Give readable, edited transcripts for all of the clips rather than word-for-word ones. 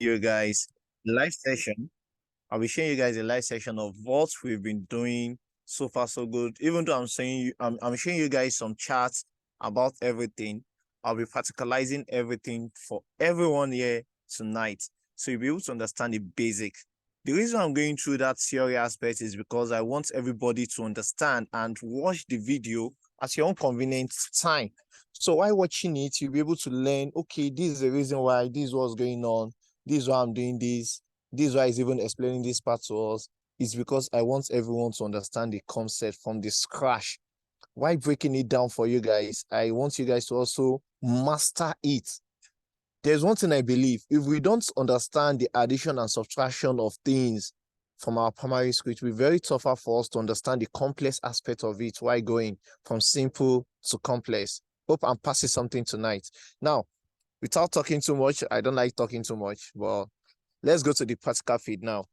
you guys live session. I'll be showing you guys a live session of what we've been doing so far so good. Even though I'm showing you guys some charts about everything. I'll be practicalizing everything for everyone here tonight, so you'll be able to understand the basic. The reason I'm going through that theory aspect is because I want everybody to understand and watch the video at your own convenient time. So while watching it, you'll be able to learn, okay, this is the reason why, this is what's going on, this is why I'm doing this is why he's even explaining this part to us. Is because I want everyone to understand the concept from the scratch. Why breaking it down for you guys? I want you guys to also master it. There's one thing I believe: if we don't understand the addition and subtraction of things from our primary school, it will be very tougher for us to understand the complex aspect of it while going from simple to complex. Hope I'm passing something tonight. Now, without talking too much, I don't like talking too much, but let's go to the practical feed now.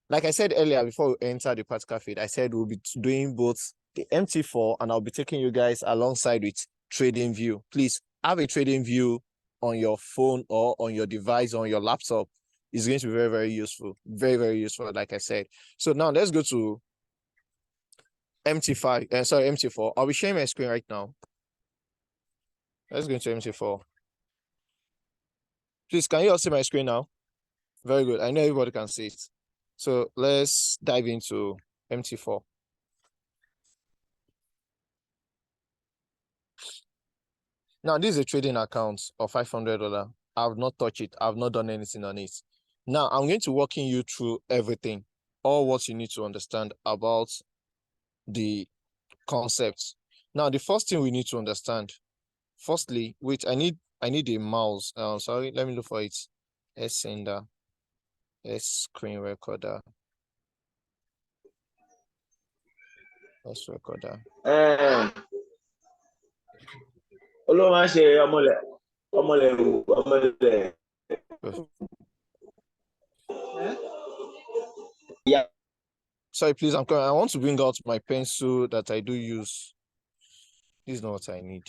Like I said earlier, before we enter the practical feed, I said we'll be doing both the MT4 and I'll be taking you guys alongside with trading view. Please have a trading view on your phone or on your device, on your laptop. It's going to be very, very useful. Very, very useful, like I said. So now let's go to MT4. I'll be sharing my screen right now. Let's go into MT4. Please, can you all see my screen now? Very good. I know everybody can see it. So let's dive into MT4. Now, this is a trading account of $500. I have not touched it. I have not done anything on it. Now, I'm going to walk you through everything, all what you need to understand about the concepts. Now, the first thing we need to understand, firstly, wait, I need a mouse. Sorry, let me look for it. Sender, screen recorder. Let's record that. Yeah. Sorry, please, I'm coming. I want to bring out my pencil that I do use. This is not what I need.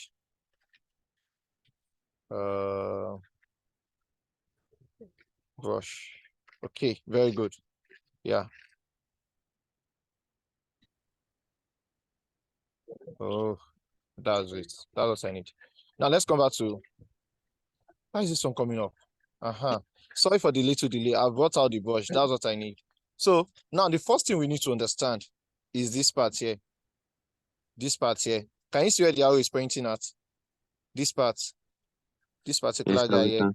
Brush. Okay, very good. Yeah. Oh, that's it. That's what I need. Now let's come back to, why is this one coming up? Sorry for the little delay. I've brought out the brush. That's what I need. So now the first thing we need to understand is this part here. This part here. Can you see where the arrow is pointing at? This part. This particular guy here.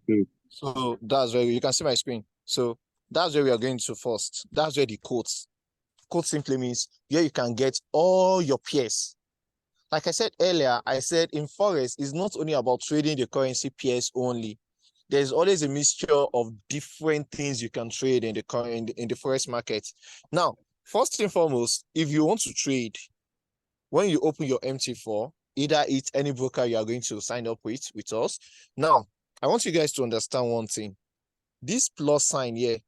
So that's where you can see my screen. So that's where we are going to first. That's where the quotes. Quote simply means where you can get all your pairs. Like I said earlier, I said in Forex, it's not only about trading the currency pairs only. There's always a mixture of different things you can trade in the Forex market. Now, first and foremost, if you want to trade, when you open your MT4, either it's any broker you are going to sign up with us. Now, I want you guys to understand one thing. This plus sign here,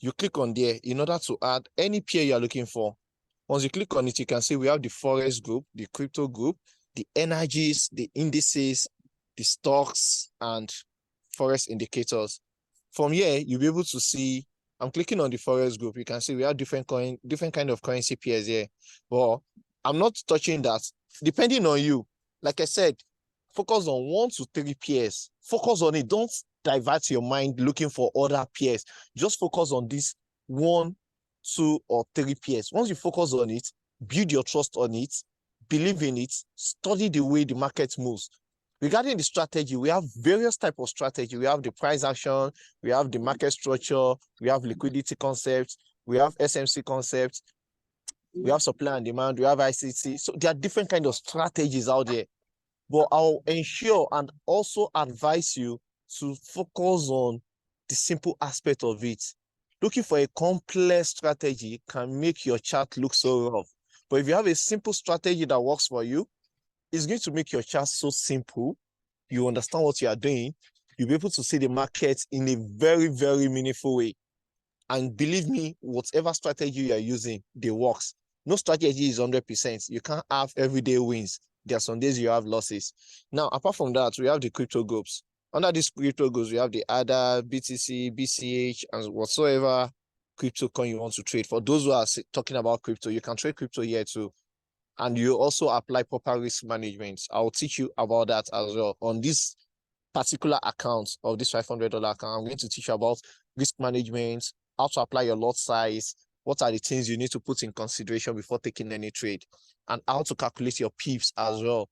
you click on there in order to add any pair you are looking for. Once you click on it, you can see we have the Forex group, the crypto group, the energies, the indices, the stocks, and Forex indicators. From here, you'll be able to see, I'm clicking on the Forex group. You can see we have different kind of currency pairs here. But I'm not touching that. Depending on you, like I said, focus on 1 to 3 pairs. Focus on it. Don't divert your mind looking for other pairs. Just focus on this 1, 2, or 3 pairs. Once you focus on it, build your trust on it, believe in it, study the way the market moves. Regarding the strategy, we have various types of strategy. We have the price action, we have the market structure, we have liquidity concepts, we have SMC concepts, we have supply and demand, we have ICC. So there are different kinds of strategies out there. But I'll ensure and also advise you to focus on the simple aspect of it. Looking for a complex strategy can make your chart look so rough. But if you have a simple strategy that works for you, it's going to make your chart so simple. You understand what you are doing. You'll be able to see the market in a very, very meaningful way. And believe me, whatever strategy you are using, they works. No strategy is 100%. You can't have everyday wins. There are some days you have losses. Now, apart from that, we have the crypto groups. Under these crypto groups, we have the ADA, BTC, BCH, and whatsoever crypto coin you want to trade. For those who are talking about crypto, you can trade crypto here too. And you also apply proper risk management. I'll teach you about that as well. On this particular account of this $500 account, I'm going to teach you about risk management, how to apply your lot size, what are the things you need to put in consideration before taking any trade, and how to calculate your pips as well.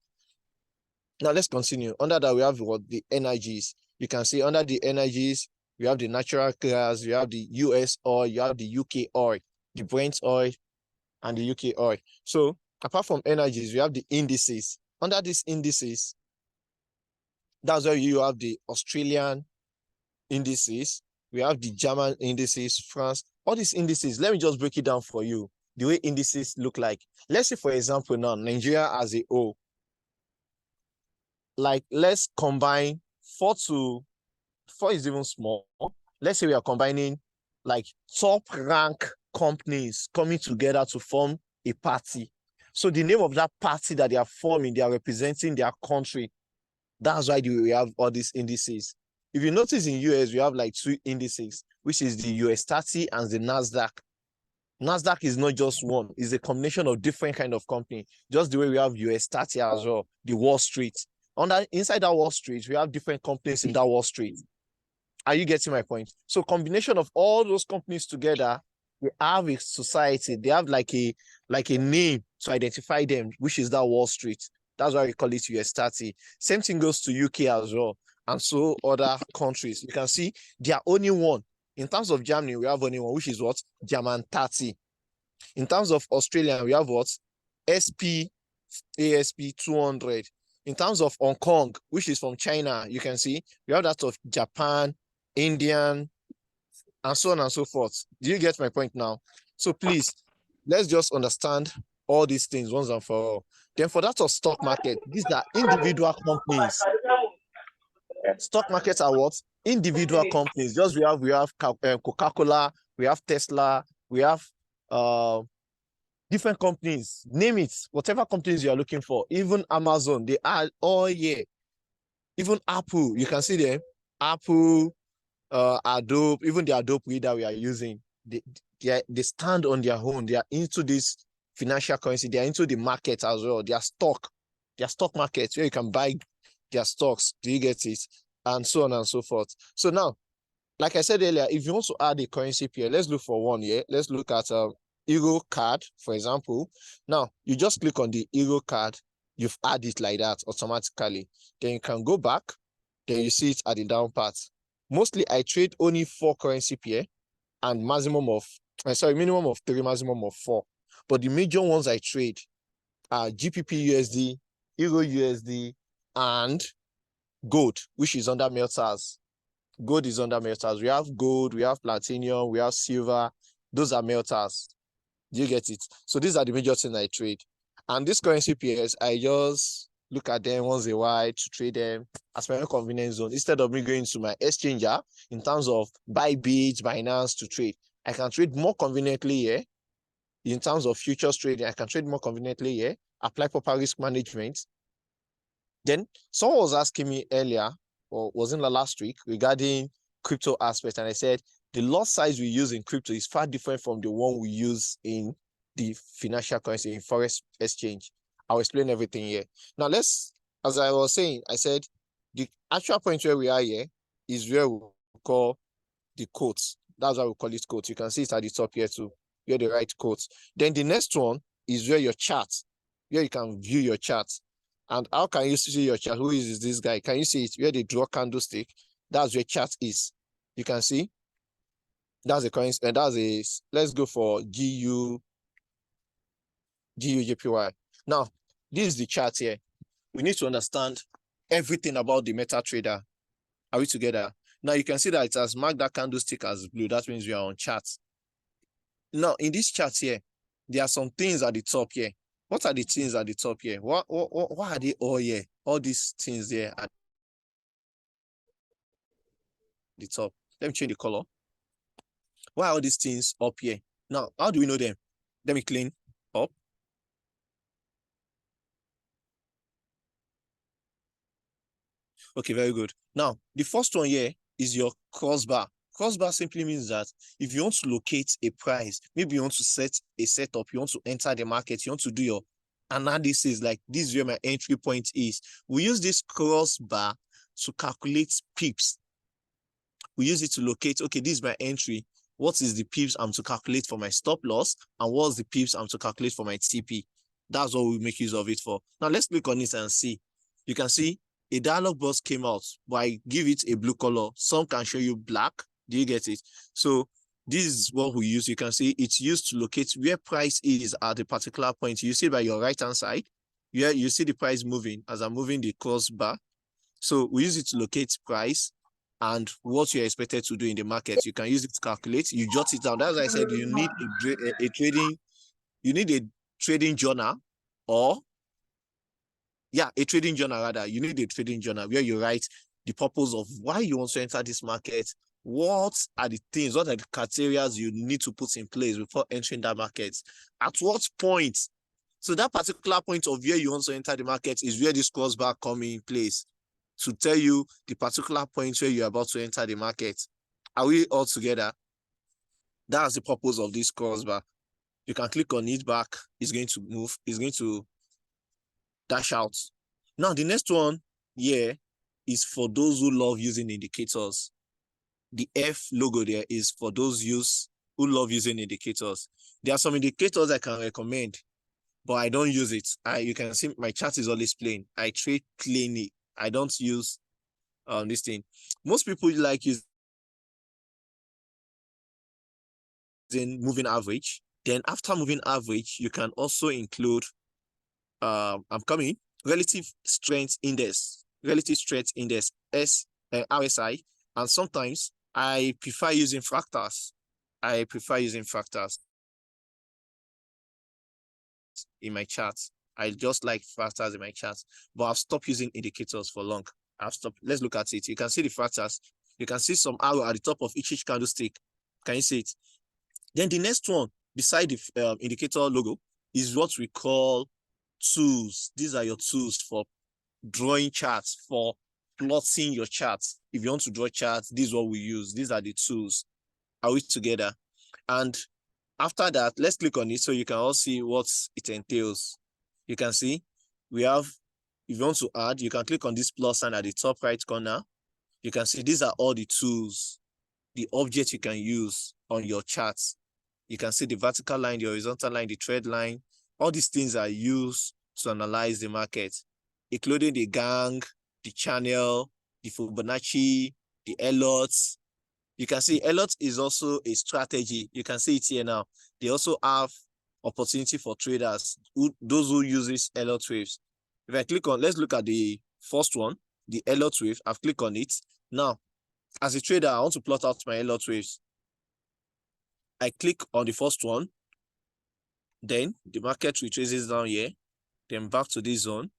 Now let's continue. Under that, we have what the energies. You can see under the energies, we have the natural gas, we have the US oil, you have the UK oil, the Brent oil, and the UK oil. So apart from energies, we have the indices. Under these indices, that's where you have the Australian indices, we have the German indices, France, all these indices. Let me just break it down for you, the way indices look like. Let's say, for example, now, Nigeria as a whole, like, let's combine 4 is even small. Let's say we are combining like top rank companies coming together to form a party. So the name of that party that they are forming, they are representing their country. That's why we have all these indices. If you notice in US, we have like 2 indices, which is the US 30 and the NASDAQ. NASDAQ is not just one, it's a combination of different kind of company. Just the way we have US 30 as well, the Wall Street. Inside that Wall Street, we have different companies in that Wall Street. Are you getting my point? So combination of all those companies together, they have a society. They have like a name to identify them, which is that Wall Street. That's why we call it US 30. Same thing goes to UK as well, and so other countries. You can see they are only one. In terms of Germany, we have only one, which is what? German 30. In terms of Australia, we have what? ASP 200. In terms of Hong Kong, which is from China, you can see we have that of Japan, Indian, and so on and so forth. Do you get my point now? So please, let's just understand all these things once and for all. Then for that of stock market, these are individual companies. Stock markets are what? Individual companies. Just we have Coca-Cola, we have Tesla, we have different companies. Name it, whatever companies you are looking for. Even Amazon, they are all here. Even Apple, you can see them. Apple, Adobe, even the Adobe reader we are using, they stand on their own. They are into this financial currency. They are into the market as well. Their stock markets where you can buy their stocks. Do you get it? And so on and so forth. So now, like I said earlier, if you want to add a currency pair, let's look for one here. Let's look at Euro card, for example. Now, you just click on the Euro card. You've added it like that automatically. Then you can go back. Then you see it at the down part. Mostly, I trade only 4 currency pair and minimum of 3, maximum of 4. But the major ones I trade are GBP USD, Euro USD, and gold, which is under melters. Gold is under melters. We have gold, we have platinum, we have silver. Those are melters. Do you get it? So these are the major things I trade. And these currency pairs, I just look at them once in a while to trade them as my own convenience zone. Instead of me going to my exchanger in terms of Bybit, Binance to trade, I can trade more conveniently here. In terms of futures trading, I can trade more conveniently here, apply proper risk management. Then someone was asking me earlier, or was in the last week, regarding crypto aspect, and I said the lot size we use in crypto is far different from the one we use in the financial currency, in forex exchange. I'll explain everything here. Now let's, as I was saying, I said the actual point where we are here is where we call the quotes. That's why we call it quotes. You can see it at the top here too. You're the right quotes. Then the next one is where your chart, where you can view your chart. And how can you see your chart? Who is this guy? Can you see it? Where they draw candlestick? That's where chart is. You can see. That's a coin, and let's go for GUJPY. Now, this is the chart here. We need to understand everything about the MetaTrader. Are we together? Now you can see that it has marked that candlestick as blue. That means we are on charts. Now, in this chart here, there are some things at the top here. What are the things at the top here? What are they all here? All these things there at the top. Let me change the color. Why are all these things up here? Now, how do we know them? Let me clean up. Okay, very good. Now, the first one here is your crossbar. Crossbar simply means that if you want to locate a price, maybe you want to set a setup, you want to enter the market, you want to do your analysis, like this is where my entry point is. We use this crossbar to calculate pips. We use it to locate, okay, this is my entry. What is the pips I'm to calculate for my stop loss? And what's the pips I'm to calculate for my TP? That's what we make use of it for. Now let's click on it and see. You can see a dialog box came out, but I give it a blue color. Some can show you black. Do you get it? So this is what we use. You can see it's used to locate where price is at a particular point. You see by your right-hand side, yeah, you see the price moving as I'm moving the crossbar. So we use it to locate price and what you're expected to do in the market. You can use it to calculate. You jot it down. That's why I said you need a trading journal, or a trading journal rather. You need a trading journal where you write the purpose of why you want to enter this market. What are the things, what are the criteria you need to put in place before entering that market? At what point? So that particular point of where you want to enter the market is where this crossbar come in place to tell you the particular point where you're about to enter the market. Are we all together? That's the purpose of this crossbar. You can click on it back. It's going to move. It's going to dash out. Now, the next one here is for those who love using indicators. The F logo there is for those who love using indicators. There are some indicators I can recommend, but I don't use it. You can see my chart is always plain. I trade plainly. I don't use this thing. Most people like using moving average. Then after moving average, you can also include relative strength index, RSI, and sometimes I prefer using fractals. In my charts. I just like fractals in my charts, but I've stopped using indicators for long. I've stopped. Let's look at it. You can see the fractals. You can see some arrow at the top of each candlestick. Can you see it? Then the next one beside the indicator logo is what we call tools. These are your tools for drawing charts, for plotting your charts. If you want to draw charts, this is what we use. These are the tools. Are we together? And after that, let's click on it so you can all see what it entails. You can see we have, if you want to add, you can click on this plus sign at the top right corner. You can see these are all the tools, the objects you can use on your charts. You can see the vertical line, the horizontal line, the trend line. All these things are used to analyze the market, including the gang, the channel, the Fibonacci, the Elliott. You can see Elliott is also a strategy. You can see it here now. They also have opportunity for traders, those who use this Elliott waves. If I click on, let's look at the first one, the Elliott wave. I've clicked on it. Now, as a trader, I want to plot out my Elliott waves. I click on the first one. Then the market retraces down here, then back to this zone,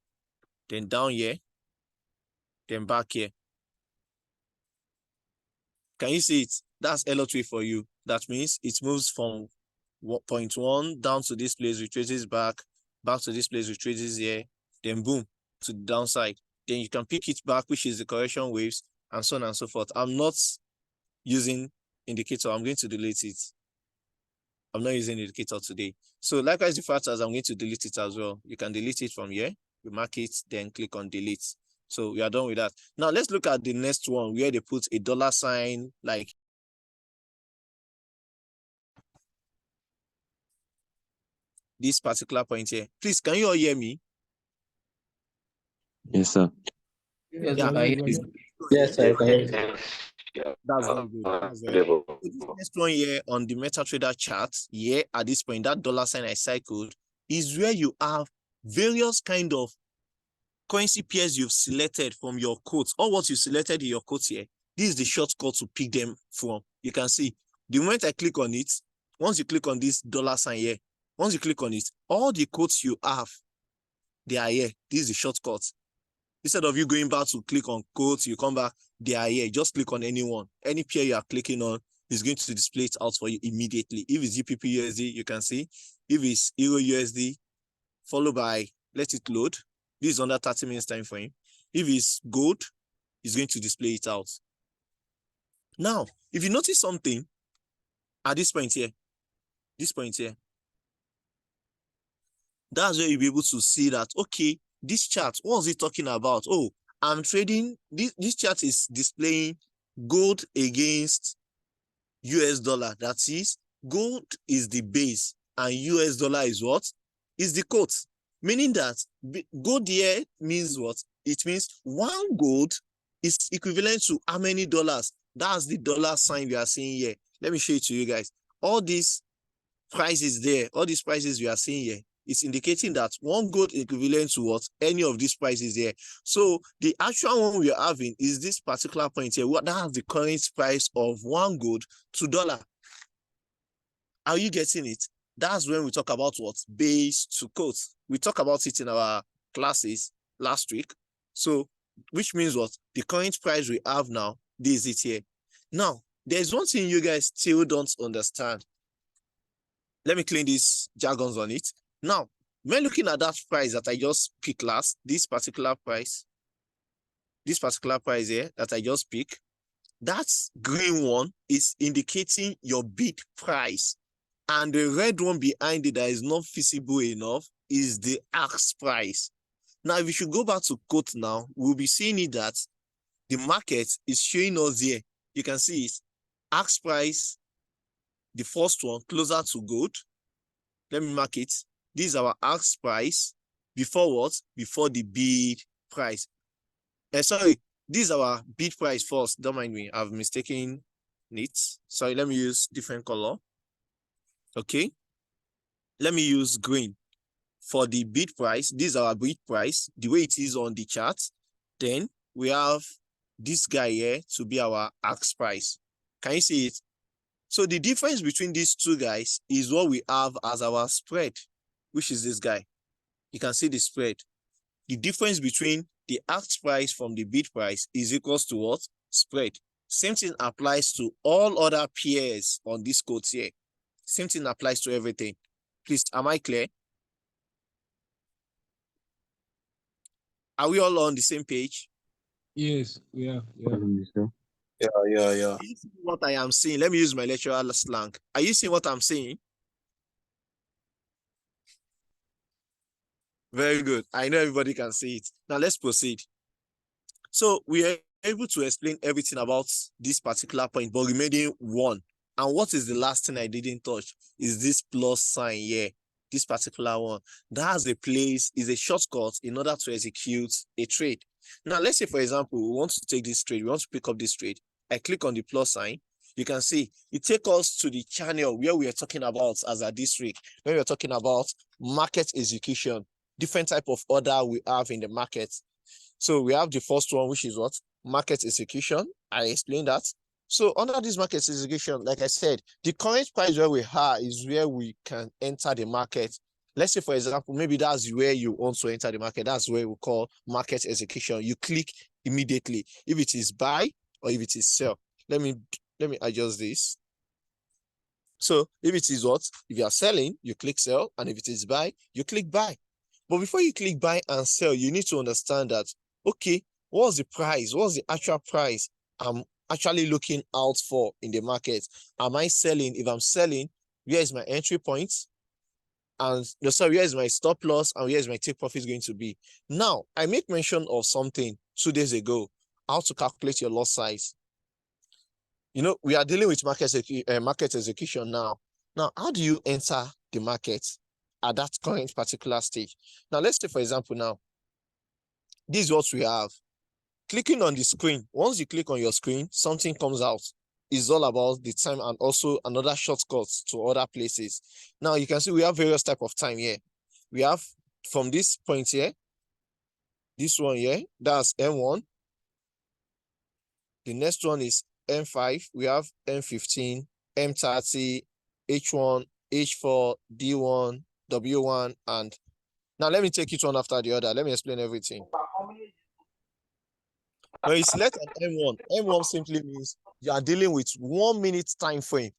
then down here, then back here. Can you see it? That's Elliott wave for you. That means it moves from point 1 down to this place, retraces back to this place, retraces here, then boom, to the downside. Then you can pick it back, which is the correction waves, and so on and so forth. I'm not using indicator. I'm going to delete it. I'm not using indicator today. So likewise, the fractals, I'm going to delete it as well. You can delete it from here. You mark it, then click on delete. So we are done with that. Now let's look at the next one where they put a dollar sign like this particular point here. Please, can you all hear me? Yes, sir. Yes, Yeah. yes, sir. That's very good. That's very good. So this next one here on the MetaTrader chart, here at this point, that dollar sign I cycled is where you have various kind of currency pairs you've selected from your quotes, or what you selected in your quotes here. This is the shortcut to pick them from. You can see the moment I click on it, once you click on this dollar sign here, once you click on it, all the quotes you have, they are here. This is the shortcut. Instead of you going back to click on quotes, you come back, they are here. Just click on any one. Any pair you are clicking on is going to display it out for you immediately. If it's GBP USD, you can see. If it's Euro USD, followed by, let it load. This is under 30 minutes time frame. If it's gold, is going to display it out. Now, if you notice something at this point here, that's where you'll be able to see that, okay, this chart, what was it talking about? Oh, I'm trading, this chart is displaying gold against US dollar. That is, gold is the base and US dollar is what? Is the quote. Meaning that gold here means what? It means one gold is equivalent to how many dollars? That's the dollar sign we are seeing here. Let me show it to you guys. All these prices there, all these prices we are seeing here, it's indicating that one gold equivalent to what? Any of these prices here. So the actual one we are having is this particular point here. What that's the current price of one gold to dollar. Are you getting it? That's when we talk about what? Base to quote. We talk about it in our classes last week. So, which means what? The current price we have now, this is it here. Now, there's one thing you guys still don't understand. Let me clean these jargons on it. Now, when looking at that price that I just picked last, this particular price here that I just picked, that green one is indicating your bid price. And the red one behind it that is not visible enough is the ask price. Now, if you should go back to quote now, we'll be seeing it that the market is showing us here. You can see it. Ask price, the first one, closer to gold. Let me mark it. This is our ask price before what? Before the bid price. Sorry, this is our bid price first. Don't mind me. I've mistaken it. Sorry, let me use different color. Okay. Let me use green. For the bid price, this is our bid price, the way it is on the chart. Then we have this guy here to be our ask price. Can you see it? So the difference between these two guys is what we have as our spread, which is this guy. You can see the spread. The difference between the ask price from the bid price is equals to what? Spread. Same thing applies to all other pairs on this quote here. Same thing applies to everything. Please, am I clear? Are we all on the same page? Yes, yeah. Yeah. What I am saying, let me use my lecturer slang. Are you seeing what I'm saying? Very good. I know everybody can see it. Now let's proceed. So we are able to explain everything about this particular point, but remaining one. And what is the last thing I didn't touch? Is this plus sign here, this particular one. That has a place, is a shortcut in order to execute a trade. Now, let's say, for example, we want to take this trade, we want to pick up this trade. I click on the plus sign. You can see it takes us to the channel where we are talking about as a district, when we are talking about market execution, different type of order we have in the market. So we have the first one, which is what? Market execution. I explained that. So under this market execution, like I said, the current price where we are is where we can enter the market. Let's say, for example, maybe that's where you want to enter the market. That's where we call market execution. You click immediately if it is buy or if it is sell. Let me adjust this. So if it is what? If you are selling, you click sell, and if it is buy, you click buy. But before you click buy and sell, you need to understand that, okay, what's the price? What's the actual price I'm actually looking out for in the market? Am I selling? If I'm selling, where is my entry point? And sorry, where is my stop loss and where is my take profit going to be? Now, I make mention of something 2 days ago, how to calculate your loss size. You know, we are dealing with market execution now. Now, how do you enter the market at that current particular stage? Now, let's say, for example, now, this is what we have. Clicking on the screen, once you click on your screen, something comes out. It's all about the time and also another shortcut to other places. Now, you can see we have various type of time here. We have from this point here, this one here, that's M1. The next one is M5. We have M15, M30, H1, H4, D1, W1, and now let me take it one after the other. Let me explain everything. When you select an M1, M1 simply means you are dealing with 1 minute time frame.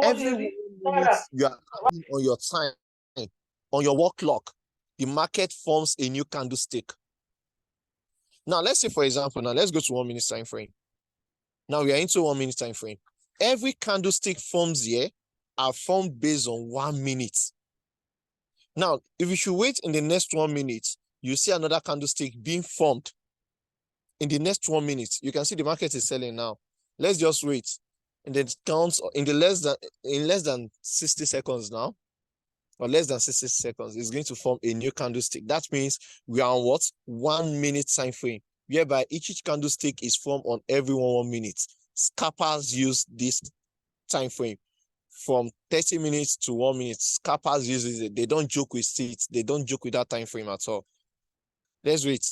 Every 1 minute you are adding on your time, on your work clock, the market forms a new candlestick. Now, let's say, for example, now let's go to 1 minute time frame. Now we are into 1 minute time frame. Every candlestick forms here are formed based on 1 minute. Now, if you should wait in the next 1 minute, you see another candlestick being formed in the next 1 minute. You can see the market is selling now. Let's just wait. And then it counts in less than 60 seconds now, or less than 60 seconds, it's going to form a new candlestick. That means we are on what? 1 minute time frame, whereby each candlestick is formed on every 1 minute. Scalpers use this time frame from 30 minutes to 1 minute. Scalpers uses it. They don't joke with it. They don't joke with that time frame at all. Let's wait.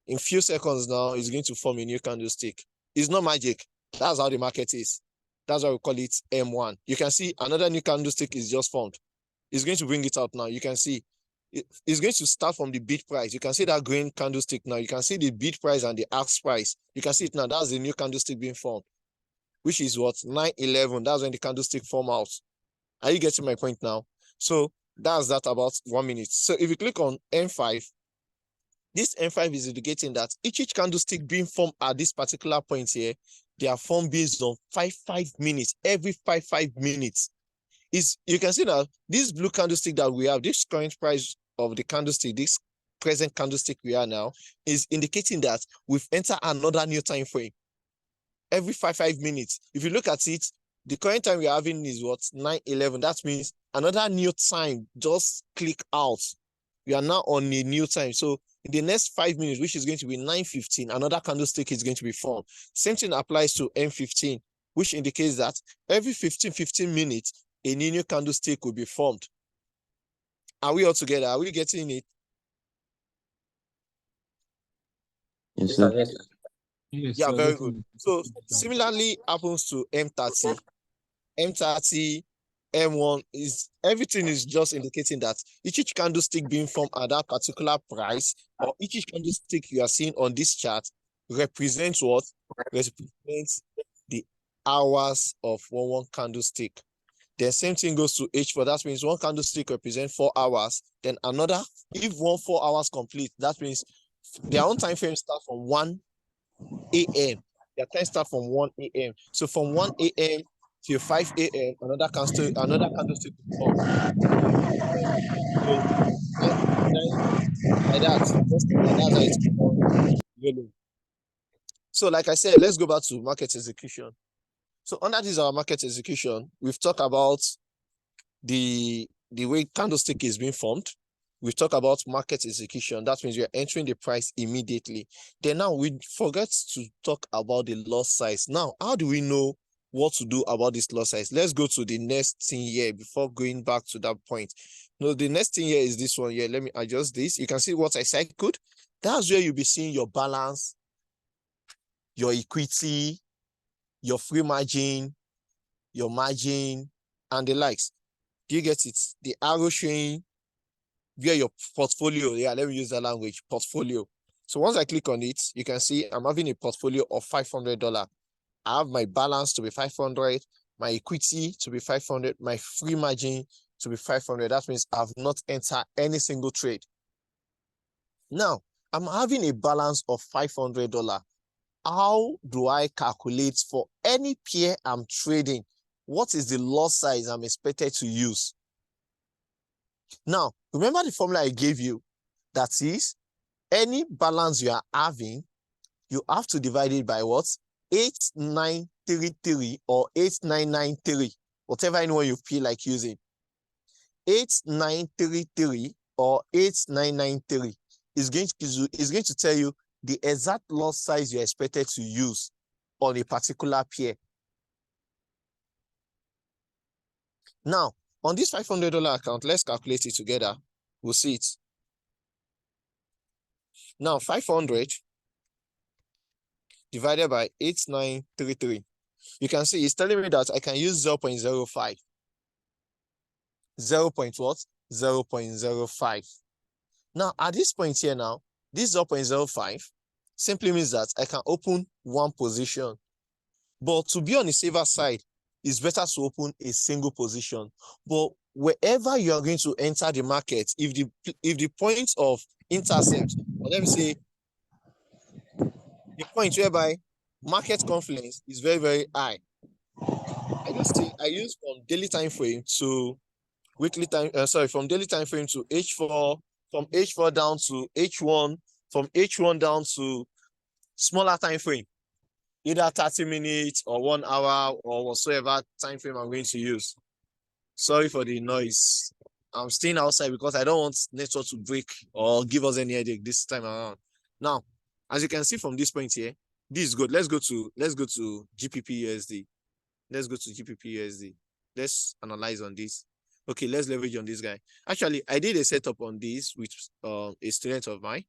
In few seconds now, it's going to form a new candlestick. It's not magic. That's how the market is. That's why we call it M1. You can see another new candlestick is just formed. It's going to bring it out now. You can see it's going to start from the bid price. You can see that green candlestick now. You can see the bid price and the ask price. You can see it now. That's the new candlestick being formed, which is what? 9:11. That's when the candlestick form out. Are you getting my point now? So that's that about 1 minute. So if you click on M5, this M5 is indicating that each candlestick being formed at this particular point here, they are formed based on 5 minutes. Every 5 minutes. You can see now this blue candlestick that we have, this current price of the candlestick, this present candlestick we are now, is indicating that we've entered another new time frame. Every 5 minutes. If you look at it, the current time we're having is what? 9:11. That means another new time just click out. We are now on a new time. So in the next 5 minutes, which is going to be 9:15, another candlestick is going to be formed. Same thing applies to M15, which indicates that every 15 minutes, a new candlestick will be formed. Are we all together? Are we getting it? Yes, sir. Yes. Yes, Yeah, sir, very definitely. good. So similarly happens to M30. M30, M1 is everything is just indicating that each candlestick being formed at that particular price, or each candlestick you are seeing on this chart represents what? Represents the hours of one candlestick. The same thing goes to H4. That means one candlestick represents 4 hours. Then another, if 4 hours complete, that means their own time frame starts from 1 a.m. Their time starts from 1 a.m. So from 1 a.m. till 5 a.m., another candlestick will form. Like that. Just like that's how it's. So like I said, let's go back to market execution. So under this our market execution, we've talked about the way candlestick is being formed. We've talked about market execution. That means we are entering the price immediately. Then now we forget to talk about the lot size. Now, how do we know what to do about this lot size? Let's go to the next thing here before going back to that point. No, the next thing here is this one here. Let me adjust this. You can see what I cycled. That's where you'll be seeing your balance, your equity, your free margin, your margin, and the likes. Do you get it? The arrow showing where your portfolio, let me use that language, portfolio. So once I click on it, you can see I'm having a portfolio of $500. I have my balance to be 500, my equity to be 500, my free margin to be 500. That means I've not entered any single trade. Now, I'm having a balance of $500. How do I calculate for any pair I'm trading? What is the lot size I'm expected to use? Now, remember the formula I gave you? That is, any balance you are having, you have to divide it by what? 8933 or 8993, whatever anyone you feel like using. 8933 or 8993 is going to tell you the exact lot size you're expected to use on a particular pair. Now, on this $500 account, let's calculate it together. We'll see it. Now, 500 divided by 8933. You can see it's telling me that I can use 0.05. 0.05. Now, at this point here now, this 0.05 simply means that I can open one position. But to be on the safer side, it's better to open a single position. But wherever you are going to enter the market, if the point of intercept, or let me say, the point whereby market confidence is very, very high. I use from daily time frame to weekly time, from daily time frame to H4, from H4 down to H1, from H1 down to smaller time frame, either 30 minutes or 1 hour or whatsoever time frame I'm going to use. Sorry for the noise. I'm staying outside because I don't want network to break or give us any headache this time around. Now, as you can see from this point here, this is good. Let's go to GPP USD. Let's go to GPP USD. Let's analyze on this. Okay, let's leverage on this guy. Actually, I did a setup on this with a student of mine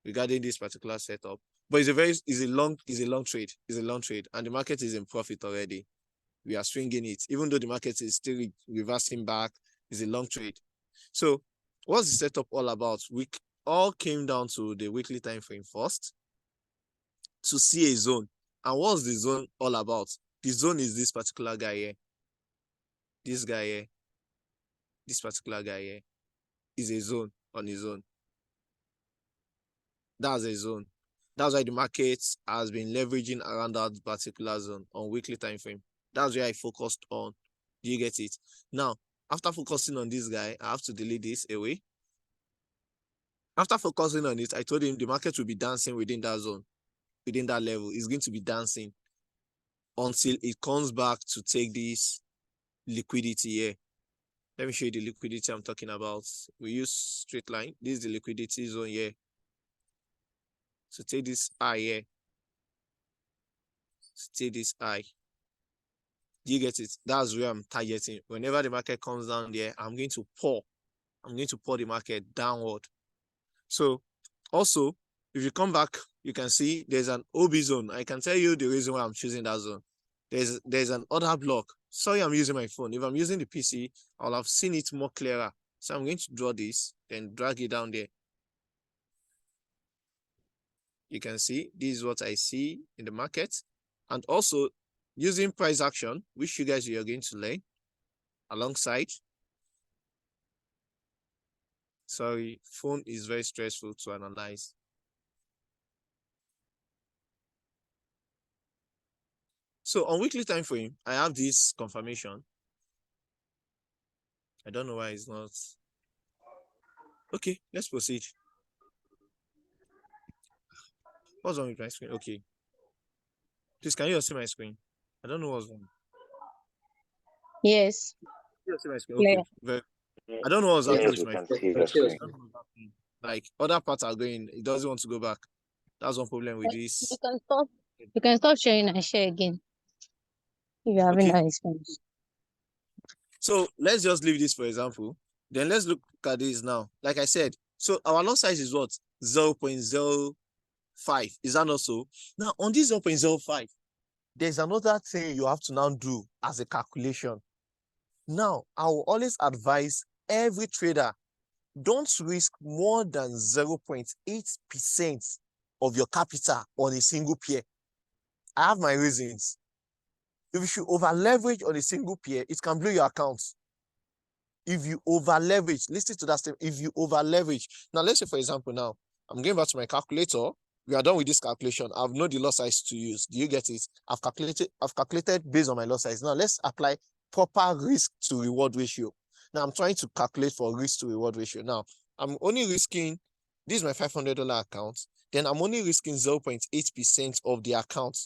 regarding this particular setup. But it's a long trade. It's a long trade, and the market is in profit already. We are swinging it, even though the market is still reversing back. It's a long trade. So, what's the setup all about? We all came down to the weekly time frame first to see a zone. And what's the zone all about? The zone is this particular guy here. This guy here. This particular guy here is a zone on his own. That's a zone. That's why the market has been leveraging around that particular zone on weekly time frame. That's where I focused on. Do you get it? Now, after focusing on this guy, I have to delete this away. After focusing on it, I told him the market will be dancing within that zone, within that level. It's going to be dancing until it comes back to take this liquidity here. Let me show you the liquidity I'm talking about. We use straight line. This is the liquidity zone here. So take this I here. So take this I. Do you get it? That's where I'm targeting. Whenever the market comes down there, I'm going to pour the market downward. So also, if you come back, you can see there's an OB zone. I can tell you the reason why I'm choosing that zone. There's an other block. Sorry, I'm using my phone. If I'm using the PC, I'll have seen it more clearer. So I'm going to draw this and drag it down there. You can see this is what I see in the market. And also using price action, which you guys are going to learn alongside. Sorry, phone is very stressful to analyze. So on weekly time frame, I have this confirmation. I don't know why it's not. Okay, let's proceed. What's wrong with my screen? Okay. Please, can you see my screen? I don't know what's wrong. Yes. You see my screen? Okay. Very, I don't know what's happening with my screen. Like other parts are going, it doesn't want to go back. That's one problem with this. You can stop sharing and share again. If you're having that experience. So let's just leave this for example. Then let's look at this now. Like I said, so our lot size is what? 0.05. Is that not so? Now on this 0.05, there's another thing you have to now do as a calculation. Now, I will always advise every trader, don't risk more than 0.8% of your capital on a single pair. I have my reasons. If you should over leverage on a single pair, it can blow your account. If you over leverage, listen to that statement. If you over leverage, now let's say for example, now I'm going back to my calculator. We are done with this calculation. I've known the lot size to use. Do you get it? I've calculated based on my lot size. Now let's apply proper risk to reward ratio. Now I'm trying to calculate for risk to reward ratio. Now I'm only risking, this is my $500 account. Then I'm only risking 0.8% of the account.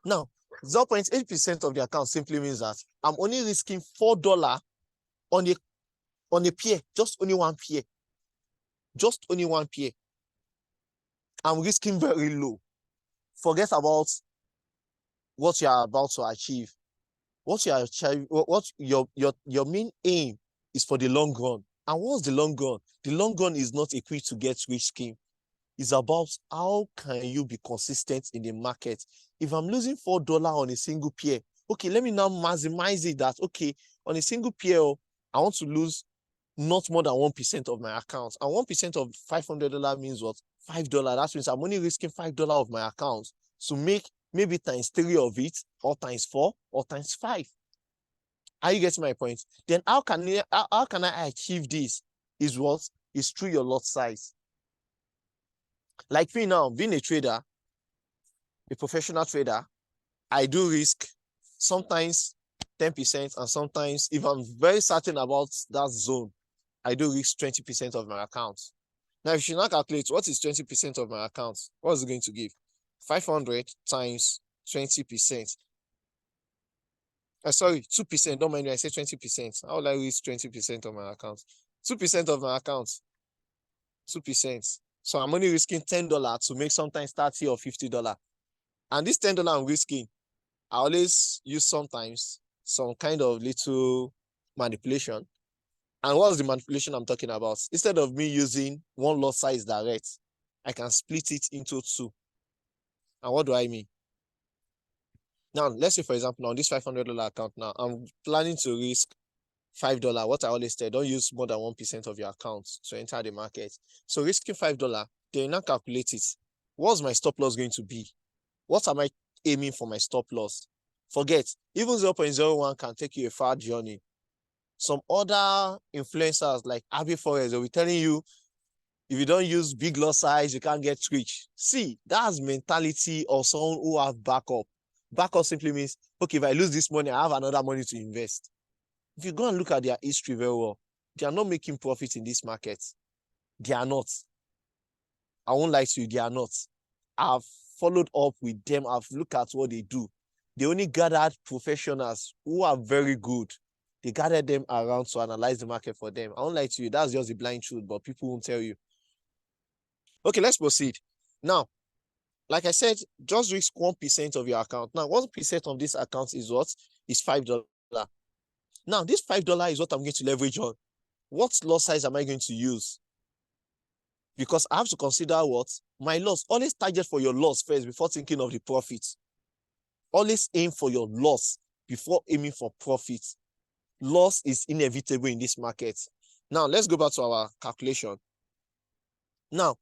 Now 0.8% of the account simply means that I'm only risking $4 on a pair, just only one pair. Just only one pair. I'm risking very low. Forget about what you are about to achieve. What you are achieving, what your main aim is for the long run. And what's the long run? The long run is not a quick to get rich scheme. It's about how can you be consistent in the market. If I'm losing $4 on a single pair, okay, let me now maximize it that, okay, on a single pair, I want to lose not more than 1% of my account. And 1% of $500 means what? $5. That means I'm only risking $5 of my account to make maybe times 3 of it, or times 4, or times 5. Are you getting my point? Then how can I achieve this? Is what? Is through your lot size. Like me now, being a trader, a professional trader, I do risk sometimes 10%, and sometimes if I'm very certain about that zone, I do risk 20% of my account. Now, if you now calculate what is 20% of my account, what is it going to give? 500 times 20%. Sorry, 2%. Don't mind me, I say 20%. How will I risk 20% of my account? 2% of my account. 2%. So I'm only risking $10 to make sometimes $30 or $50. And this $10 I'm risking, I always use sometimes some kind of little manipulation. And what's the manipulation I'm talking about? Instead of me using one lot size direct, I can split it into two. And what do I mean? Now, let's say, for example, on this $500 account now, I'm planning to risk $5. What I always say, don't use more than 1% of your account to enter the market. So risking $5, then now calculate it. What's my stop loss going to be? What am I aiming for my stop loss? Forget, even 0.01 can take you a far journey. Some other influencers like Abby Forrest, they'll be telling you, if you don't use big lot size, you can't get rich. See, that's mentality of someone who have backup. Backup simply means, okay, if I lose this money, I have another money to invest. If you go and look at their history very well, they are not making profit in this market. They are not. I won't lie to you, they are not. I've followed up with them. I've looked at what they do. They only gathered professionals who are very good. They gathered them around to analyze the market for them. I won't lie to you, that's just the blind truth, but people won't tell you. Okay, let's proceed. Now, like I said, just risk 1% of your account. Now, 1% of this account is what? Is $5. Now, this $5 is what I'm going to leverage on. What loss size am I going to use? Because I have to consider what? My loss. Always target for your loss first before thinking of the profit. Always aim for your loss before aiming for profit. Loss is inevitable in this market. Now, let's go back to our calculation. Now,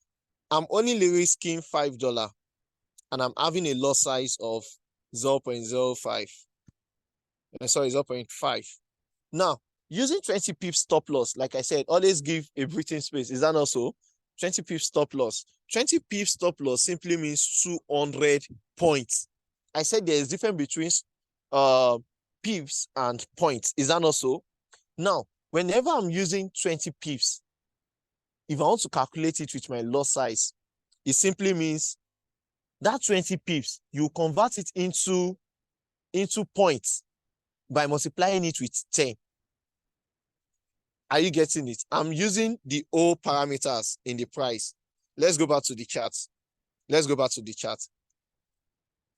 I'm only risking $5 and I'm having a loss size of 0.05. Sorry, 0.5. Now, using 20 pips stop loss, like I said, always give a breathing space. Is that also 20 pips stop loss? 20 pips stop loss simply means 200 points. I said there is difference between pips and points. Is that also? Now, whenever I'm using 20 pips, if I want to calculate it with my loss size, it simply means that 20 pips, you convert it into points by multiplying it with 10. Are you getting it? I'm using the O parameters in the price. Let's go back to the chart. Let's go back to the chart.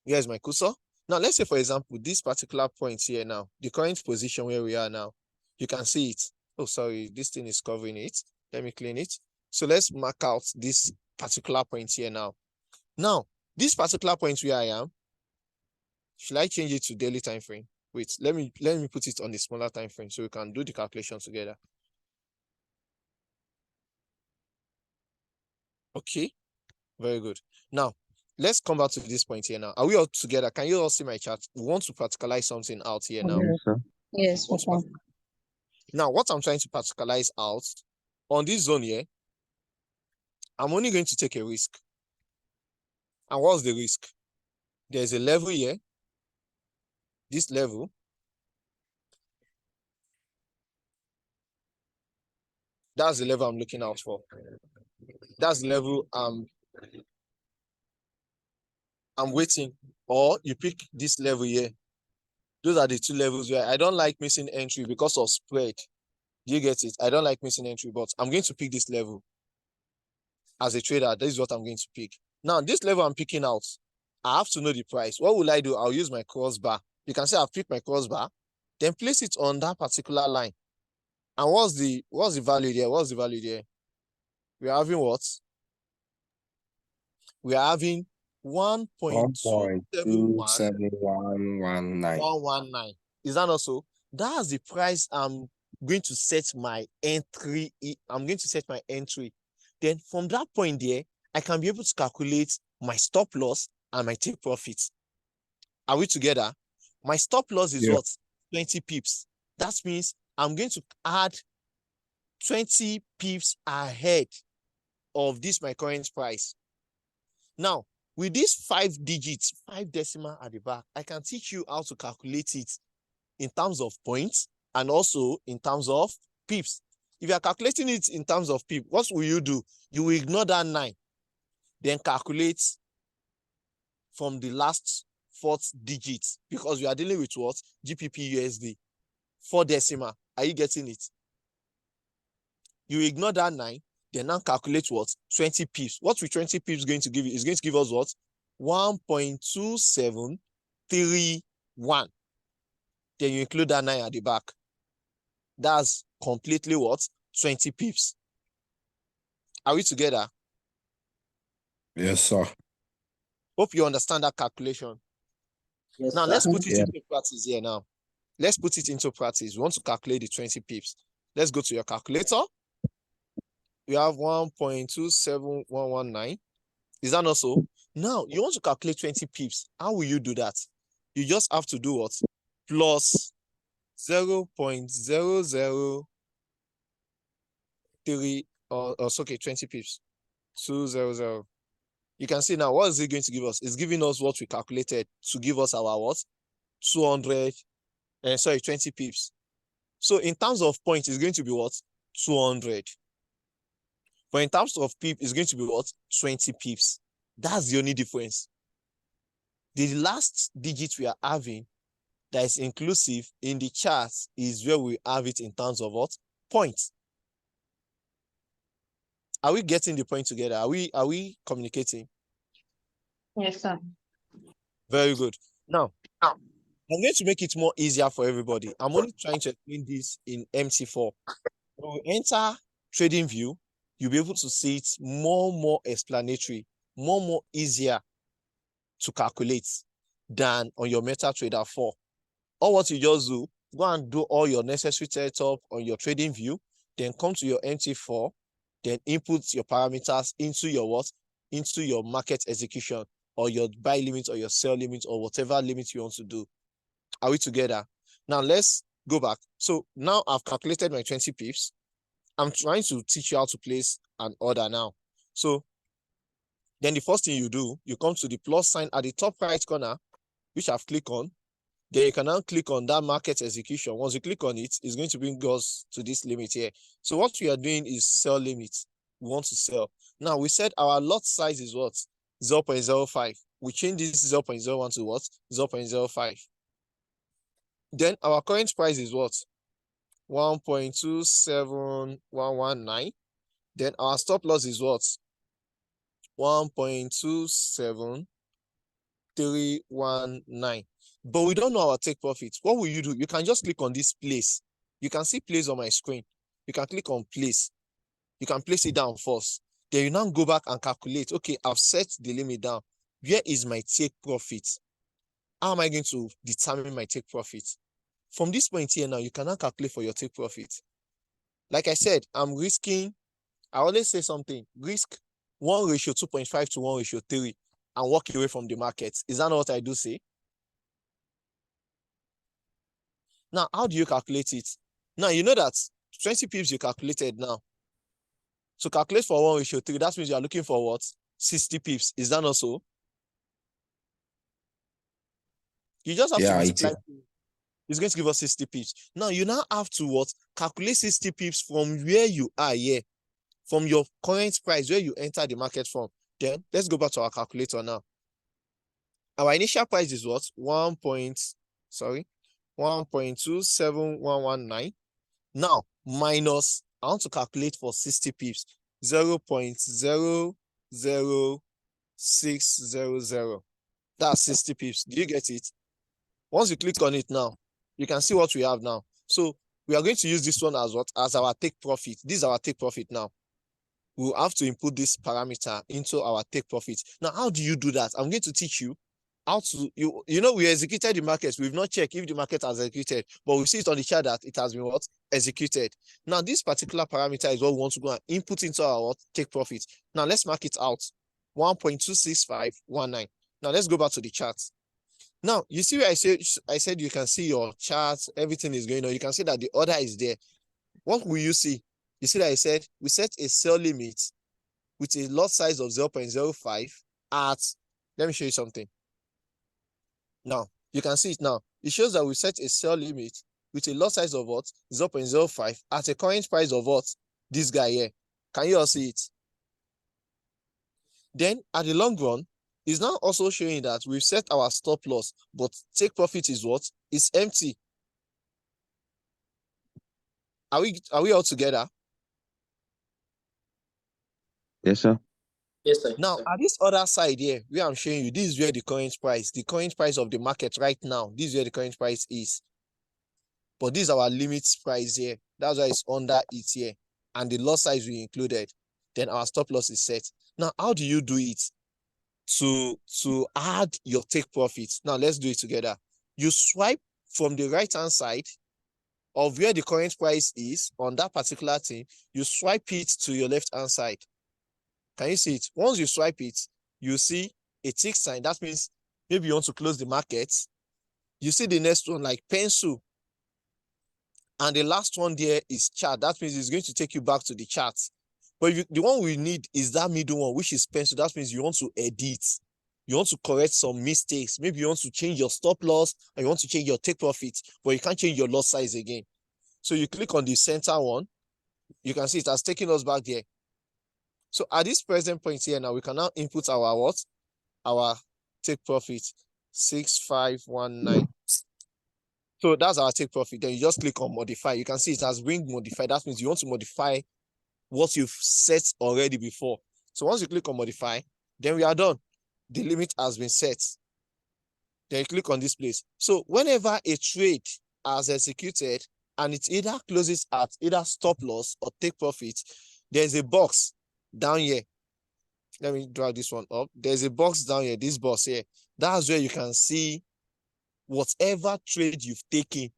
Here's my cursor. Now, let's say, for example, this particular point here now, the current position where we are now, you can see it. Oh, sorry, this thing is covering it. Let me clean it. So let's mark out this particular point here now. Now, this particular point where I am, should I change it to daily time frame? Wait, let me put it on the smaller time frame so we can do the calculation together. Okay, very good. Now, let's come back to this point here now. Are we all together? Can you all see my chart? We want to practicalize something out here now. Yes, sir. Yes, we can. Now, what I'm trying to practicalize out on this zone here, I'm only going to take a risk. And what's the risk? There's a level here. This level. That's the level I'm looking out for. That's the level I'm waiting. Or you pick this level here. Those are the two levels where I don't like missing entry because of spread. Do you get it? I don't like missing entry, but I'm going to pick this level. As a trader, this is what I'm going to pick. Now, this level I'm picking out, I have to know the price. What will I do? I'll use my crossbar. You can say I've picked my crossbar, then place it on that particular line. And what's the value there? What's the value there? We are having what? We are having 1.27119. Is that also? That's the price I'm going to set my entry. I'm going to set my entry. Then from that point there, I can be able to calculate my stop loss and my take profits. Are we together? My stop loss is what? 20 pips. That means I'm going to add 20 pips ahead of this my current price. Now, With these 5 digits, 5 decimal at the back, I can teach you how to calculate it in terms of points and also in terms of pips. If you are calculating it in terms of pips, what will you do? You will ignore that 9, then calculate from the last 4th digit, because we are dealing with what? GBP USD. 4 decimal. Are you getting it? You ignore that 9, then now calculate what? 20 pips. What will 20 pips going to give you? It's going to give us what? 1.2731. Then you include that 9 at the back. That's completely what? 20 pips. Are we together? Yes, sir. Hope you understand that calculation. Yes, now, sir. let's put it Yeah. into practice here now. Let's put it into practice. We want to calculate the 20 pips. Let's go to your calculator. We have 1.27119. Is that not so? Now, you want to calculate 20 pips. How will you do that? You just have to do what? Plus 0.003, or okay, 20 pips. 200. You can see now, what is it going to give us? It's giving us what we calculated to give us our what? 20 pips. So in terms of points, it's going to be what? 200. But in terms of pip, it's going to be what? 20 pips. That's the only difference. The last digit we are having that is inclusive in the chart is where we have it in terms of what? Points. Are we getting the point together? Are we communicating? Yes, sir. Very good. Now, I'm going to make it more easier for everybody. I'm only trying to explain this in MT4. When we enter trading view, you'll be able to see it more explanatory, more easier to calculate than on your MetaTrader 4. Or what you just do, go and do all your necessary setup on your trading view, then come to your MT4, then input your parameters into your what? Into your market execution, or your buy limit, or your sell limit, or whatever limit you want to do. Are we together? Now let's go back. So now I've calculated my 20 pips. I'm trying to teach you how to place an order now. So then the first thing you do, you come to the plus sign at the top right corner, which I've clicked on. Then you can now click on that market execution. Once you click on it, it's going to bring us to this limit here. So what we are doing is sell limit. We want to sell. Now we said our lot size is what? 0.05. We change this 0.01 to what? 0.05. Then our current price is what? 1.27119. Then our stop loss is what? 1.27319. But we don't know our take profit. What will you do? You can just click on this place. You can see place on my screen. You can click on place. You can place it down first. Then you now go back and calculate. Okay, I've set the limit down. Where is my take profit? How am I going to determine my take profit? From this point here now, you can now calculate for your take profit. Like I said, I'm risking, I always say something, risk 1:2.5 to 1:3 and walk away from the market. Is that not what I do say? Now, how do you calculate it? Now, you know that 20 pips you calculated now. So calculate for 1:3, that means you are looking for what? 60 pips. Is that not so? You just have to multiply. It's going to give us 60 pips. Now, you now have to what? Calculate 60 pips from where you are here, from your current price, where you enter the market from. Then, let's go back to our calculator now. Our initial price is what? 1.27119. Now, minus, I want to calculate for 60 pips, 0.00600. That's 60 pips. Do you get it? Once you click on it now, you can see what we have now. So we are going to use this one as what? As our take profit. This is our take profit now. We'll have to input this parameter into our take profit. Now, how do you do that? I'm going to teach you how to, you know, we executed the markets. We've not checked if the market has executed, but we see it on the chart that it has been what? Executed. Now, this particular parameter is what we want to go and input into our what? Take profit. Now, let's mark it out. 1.26519. Now, let's go back to the chart. Now, you see where I said you can see your charts, everything is going on. You can see that the order is there. What will you see? You see that I said we set a sell limit with a lot size of 0.05 at Let me show you something. Now, you can see it now. It shows that we set a sell limit with a lot size of what? 0.05 at a current price of what? This guy here. Can you all see it? Then at the long run, it's now also showing that we've set our stop loss, but take profit is what? It's empty. Are we all together? Yes, sir. Yes, sir. Now, at this other side here, where I'm showing you, this is where the current price of the market right now, this is where the current price is. But this is our limit price here. That's why it's under it here. And the loss size we included. Then our stop loss is set. Now, how do you do it to add your take profit? Now, let's do it together. You swipe from the right-hand side of where the current price is on that particular thing. You swipe it to your left-hand side. Can you see it? Once you swipe it, you see a tick sign. That means maybe you want to close the market. You see the next one like pencil. And the last one there is chart. That means it's going to take you back to the chart. But the one we need is that middle one, which is pencil. That means you want to edit. You want to correct some mistakes. Maybe you want to change your stop loss and you want to change your take profit, but you can't change your loss size again. So you click on the center one. You can see it has taken us back there. So at this present point here now, we can now input our what? Our take profit, 6519. So that's our take profit. Then you just click on modify. You can see it has been modified. That means you want to modify what you've set already before. So once you click on modify, then we are done. The limit has been set. Then you click on this place. So whenever a trade has executed and it either closes at either stop loss or take profit, there's a box down here. Let me drag this one up. There's a box down here, this box here. That's where you can see whatever trade you've taken.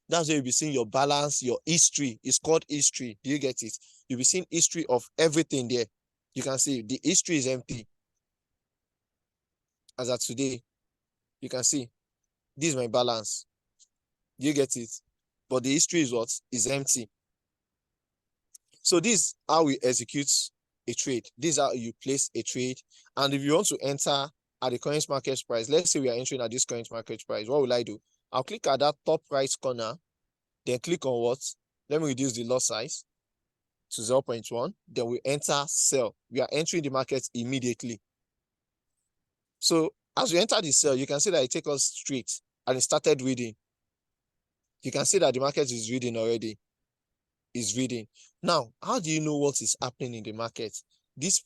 That's where you'll be seeing your balance, your history. It's called history. Do you get it? You'll be seeing history of everything there. You can see the history is empty. As of today, you can see this is my balance. Do you get it? But the history is what? Is empty. So this is how we execute a trade. This is how you place a trade. And if you want to enter at the current market price, let's say we are entering at this current market price, what will I do? I'll click at that top right corner, then click on what? Let me reduce the lot size to 0.1. Then we enter sell. We are entering the market immediately. So as we enter the sell, you can see that it takes us straight and it started reading. You can see that the market is reading already. Is reading. Now, how do you know what is happening in the market? This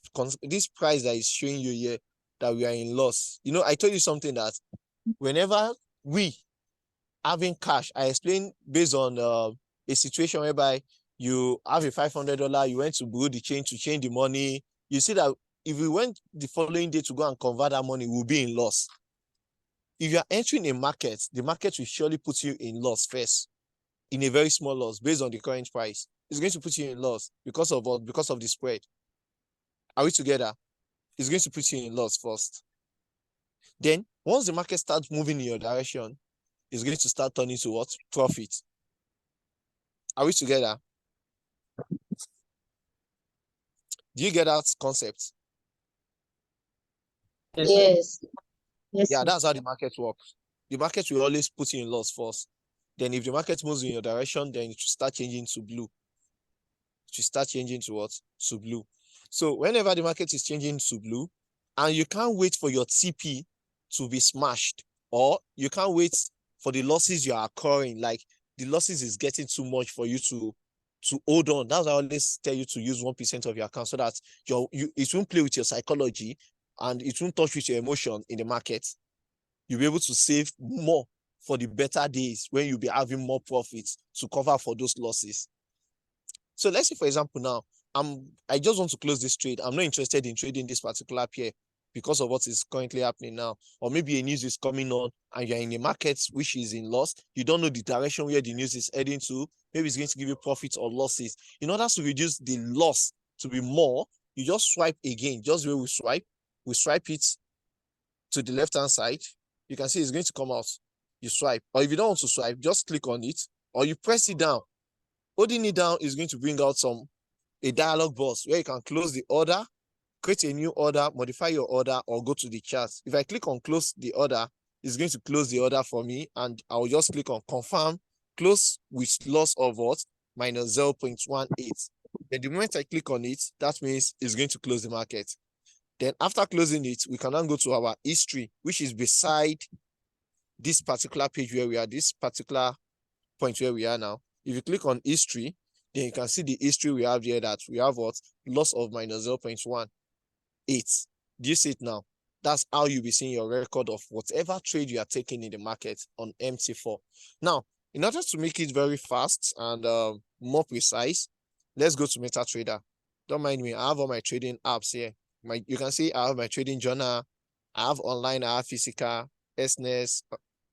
price that is showing you here that we are in loss. You know, I told you something that whenever we having cash, I explained based on a situation whereby you have a $500, you went to bureau de change to change the money. You see that if we went the following day to go and convert that money, we'll be in loss. If you are entering a market, the market will surely put you in loss first, in a very small loss based on the current price. It's going to put you in loss because of what? Because of the spread. Are we together? It's going to put you in loss first. Then, once the market starts moving in your direction, it's going to start turning to what? Profit. Are we together? Do you get that concept? Yes. Yes. Yeah, Sir. that's how the market works. The market will always put you in loss first. Then if the market moves in your direction, then it will start changing to blue. It will start changing to what? To blue. So whenever the market is changing to blue, and you can't wait for your TP to be smashed, or you can't wait for the losses you are occurring, like the losses is getting too much for you to hold on. That's why I always tell you to use 1% of your account so that it won't play with your psychology and it won't touch with your emotion in the market. You'll be able to save more for the better days when you'll be having more profits to cover for those losses. So let's say, for example, now, I just want to close this trade. I'm not interested in trading this particular pair because of what is currently happening now. Or maybe a news is coming on and you're in a market which is in loss. You don't know the direction where the news is heading to. Maybe it's going to give you profits or losses. In order to reduce the loss to be more, you just swipe again. Just where we swipe it to the left-hand side. You can see it's going to come out. You swipe. Or if you don't want to swipe, just click on it or you press it down. Holding it down is going to bring out a dialog box where you can close the order, create a new order, modify your order, or go to the chart. If I click on close the order, it's going to close the order for me, and I'll just click on confirm, close with loss of what? Minus 0.18. Then the moment I click on it, that means it's going to close the market. Then after closing it, we can now go to our history, which is beside this particular page where we are, this particular point where we are now. If you click on history, then you can see the history we have here, that we have what? Loss of minus 0.18. Do you see it now? That's how you'll be seeing your record of whatever trade you are taking in the market on MT4. Now, in order to make it very fast and more precise, let's go to MetaTrader. Don't mind me, I have all my trading apps here. You can see I have my trading journal, I have online, I have physical, SNES,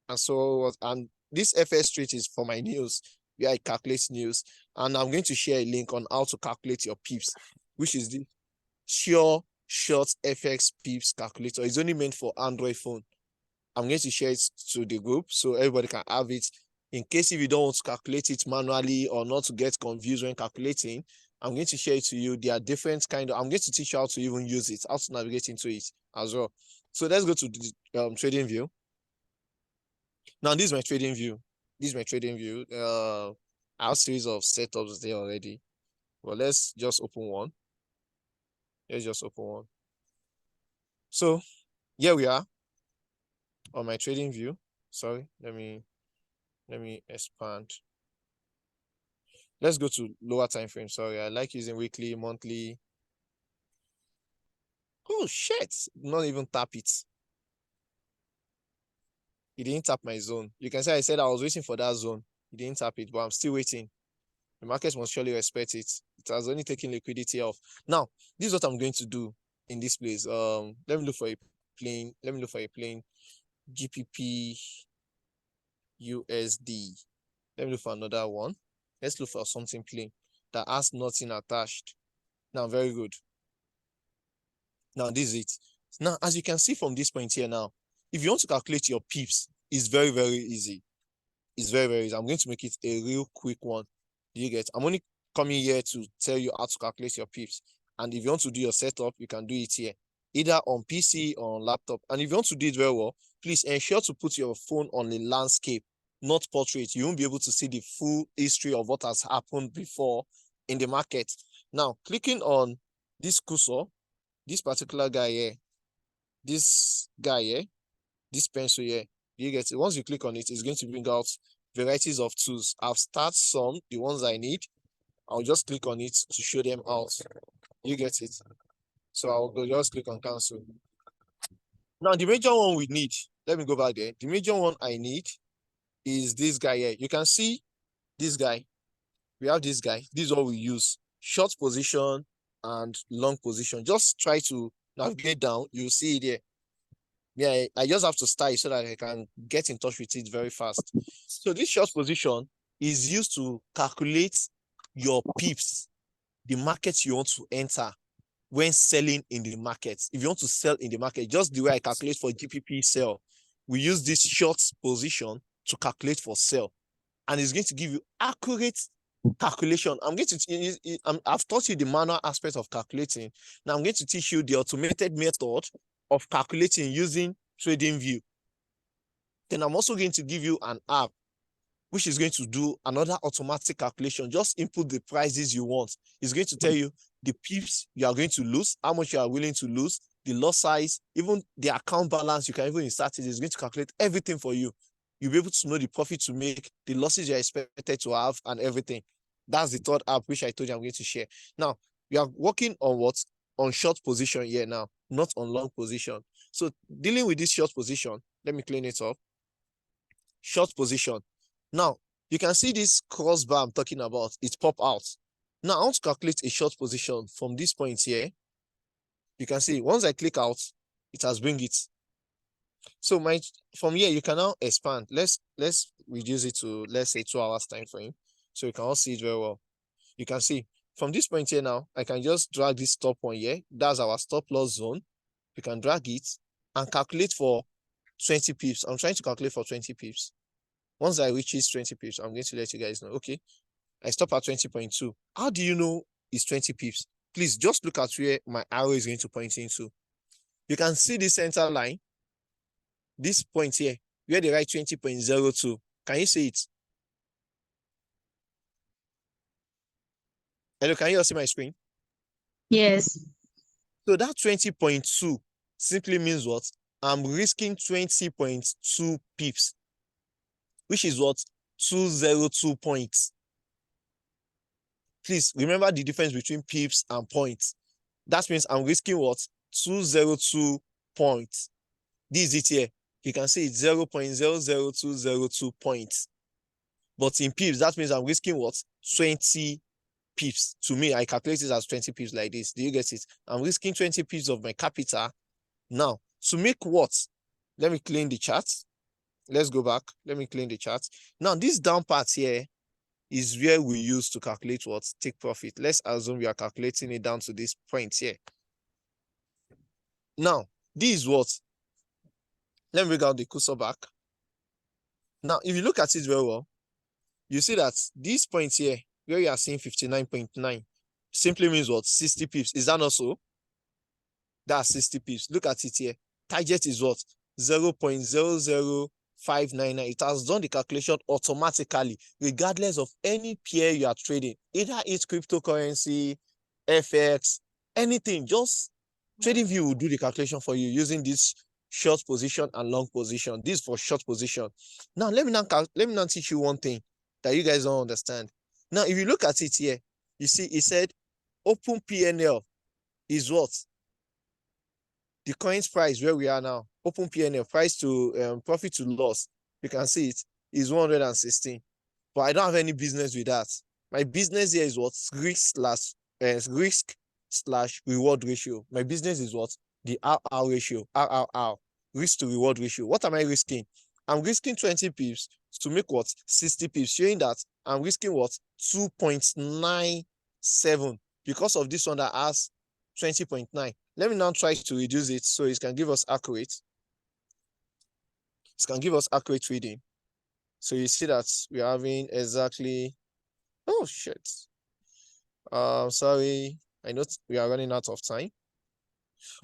and so on. And this FS Street is for my news, where I calculate news. And I'm going to share a link on how to calculate your pips, which is the Sure Short FX Pips calculator. It's only meant for Android phone. I'm going to share it to the group so everybody can have it. In case if you don't want to calculate it manually or not to get confused when calculating, I'm going to share it to you. There are different I'm going to teach you how to even use it, how to navigate into it as well. So let's go to the trading view. Now, this is my trading view. This is my trading view. I have a series of setups there already. Well, let's just open one. Let's just open one. So here we are on my trading view. Sorry, let me expand. Let's go to lower time frame. Sorry, I like using weekly, monthly. Oh shit! Not even tap it. He didn't tap my zone. You can say I said I was waiting for that zone. He didn't tap it, but I'm still waiting. The market must surely respect it. It has only taken liquidity off. Now, this is what I'm going to do in this place. Let me look for a plain. Let me look for a plain GPP USD. Let me look for another one. Let's look for something plain that has nothing attached. Now, very good. Now, this is it. Now, as you can see from this point here now, if you want to calculate your pips, it's very, very easy. It's very, very easy. I'm going to make it a real quick one. Do you get? I'm only coming here to tell you how to calculate your pips. And if you want to do your setup, you can do it here, either on PC or on laptop. And if you want to do it very well, please ensure to put your phone on the landscape, not portrait. You won't be able to see the full history of what has happened before in the market. Now, clicking on this cursor, this particular guy here, this guy here, this pencil here, you get it. Once you click on it, it's going to bring out varieties of tools. I've started some, the ones I need. I'll just click on it to show them out. You get it. So I'll go just click on cancel. Now, the major one we need, let me go back there. The major one I need is this guy here. You can see this guy. We have this guy. This is what we use. Short position and long position. Just try to navigate down. You'll see it there. Yeah, I just have to start so that I can get in touch with it very fast. So this short position is used to calculate your pips, the market you want to enter when selling in the market. If you want to sell in the market, just the way I calculate for GPP sell, we use this short position to calculate for sell. And it's going to give you accurate calculation. I've taught you the manual aspect of calculating. Now I'm going to teach you the automated method of calculating using TradingView. Then I'm also going to give you an app which is going to do another automatic calculation. Just input the prices you want. It's going to tell you the pips you are going to lose, how much you are willing to lose, the loss size, even the account balance. You can even insert it. It's going to calculate everything for you. You'll be able to know the profit to make, the losses you're expected to have, and everything. That's the third app which I told you I'm going to share. Now, we are working on what? On short position here now, not on long position. So dealing with this short position, let me clean it up. Short position. Now, you can see this crossbar I'm talking about. It pop out. Now, I want to calculate a short position from this point here. You can see once I click out, it has bring it. So from here, you can now expand. Let's reduce it to, let's say, 2 hours time frame. So you can all see it very well. You can see from this point here now, I can just drag this top one here. That's our stop loss zone. You can drag it and calculate for 20 pips. I'm trying to calculate for 20 pips. Once I reach 20 pips, I'm going to let you guys know. Okay, I stop at 20.2. How do you know it's 20 pips? Please just look at where my arrow is going to point into. You can see the center line, this point here, where they write 20.02. Can you see it? Hello, can you all see my screen? Yes. So that 20.2 simply means what? I'm risking 20.2 pips, which is what? 202 points. Please remember the difference between pips and points. That means I'm risking what? 202 points. This is it here. You can see it's 0.00202 points. But in pips, that means I'm risking what? 20 pips. To me, I calculate it as 20 pips like this. Do you get it? I'm risking 20 pips of my capital. Now, to make what? Let me clean the chart. Let's go back. Let me clean the chart. Now, this down part here is where we use to calculate what? Take profit. Let's assume we are calculating it down to this point here. Now, this is what? Let me bring out the cursor back. Now, if you look at it very well, you see that this point here, where you are seeing 59.9, simply means what? 60 pips. Is that not so? That's 60 pips. Look at it here. Target is what? 0.00599. It has done the calculation automatically, regardless of any pair you are trading. Either it's cryptocurrency, FX, anything. Just TradingView will do the calculation for you using this short position and long position. This for short position. Now, let me now teach you one thing that you guys don't understand. Now, if you look at it here, you see it said open PNL is what? The coin's price where we are now. Open PNL, price to profit to loss. You can see it is 116. But I don't have any business with that. My business here is what? Risk slash reward ratio. My business is what? The RR ratio. RRR. Risk to reward ratio. What am I risking? I'm risking 20 pips to make what? 60 pips, showing that I'm risking what? 2.97 because of this one that has 20.9. Let me now try to reduce it so it can give us accurate. It can give us accurate reading. So you see that we're having exactly, oh shit. Sorry, I know we are running out of time.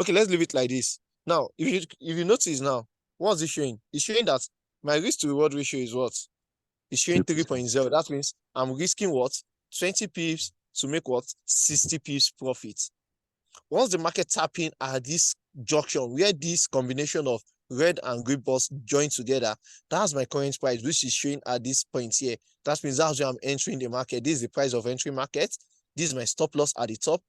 Okay, let's leave it like this. Now, if you notice now, what's it showing? It's showing that my risk to reward ratio is what? It's showing 3.0. That means I'm risking what? 20 pips to make what? 60 pips profit. Once the market tapping at this junction, where this combination of red and green bars join together, that's my current price, which is showing at this point here. That means that's where I'm entering the market. This is the price of entry market. This is my stop loss at the top.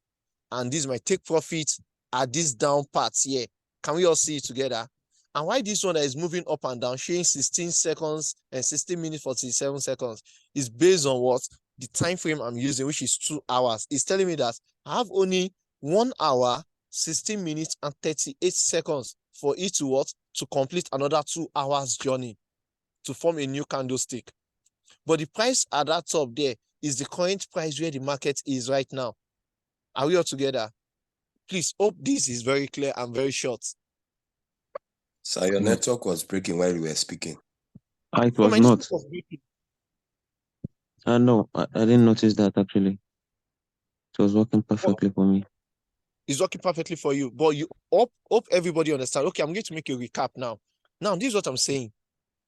And this is my take profit at this down part here. Can we all see it together? And why this one that is moving up and down, showing 16 seconds and 16 minutes, 47 seconds, is based on what? The time frame I'm using, which is 2 hours. It's telling me that I have only 1 hour, 16 minutes, and 38 seconds for it to what? To complete another 2 hours journey to form a new candlestick. But the price at that top there is the current price where the market is right now. Are we all together? Please hope this is very clear and very short. So your network was breaking while you were speaking. It was not. No, I didn't notice that actually. It was working perfectly for me. It's working perfectly for you, but you hope everybody understand. Okay, I'm going to make a recap now. Now, this is what I'm saying.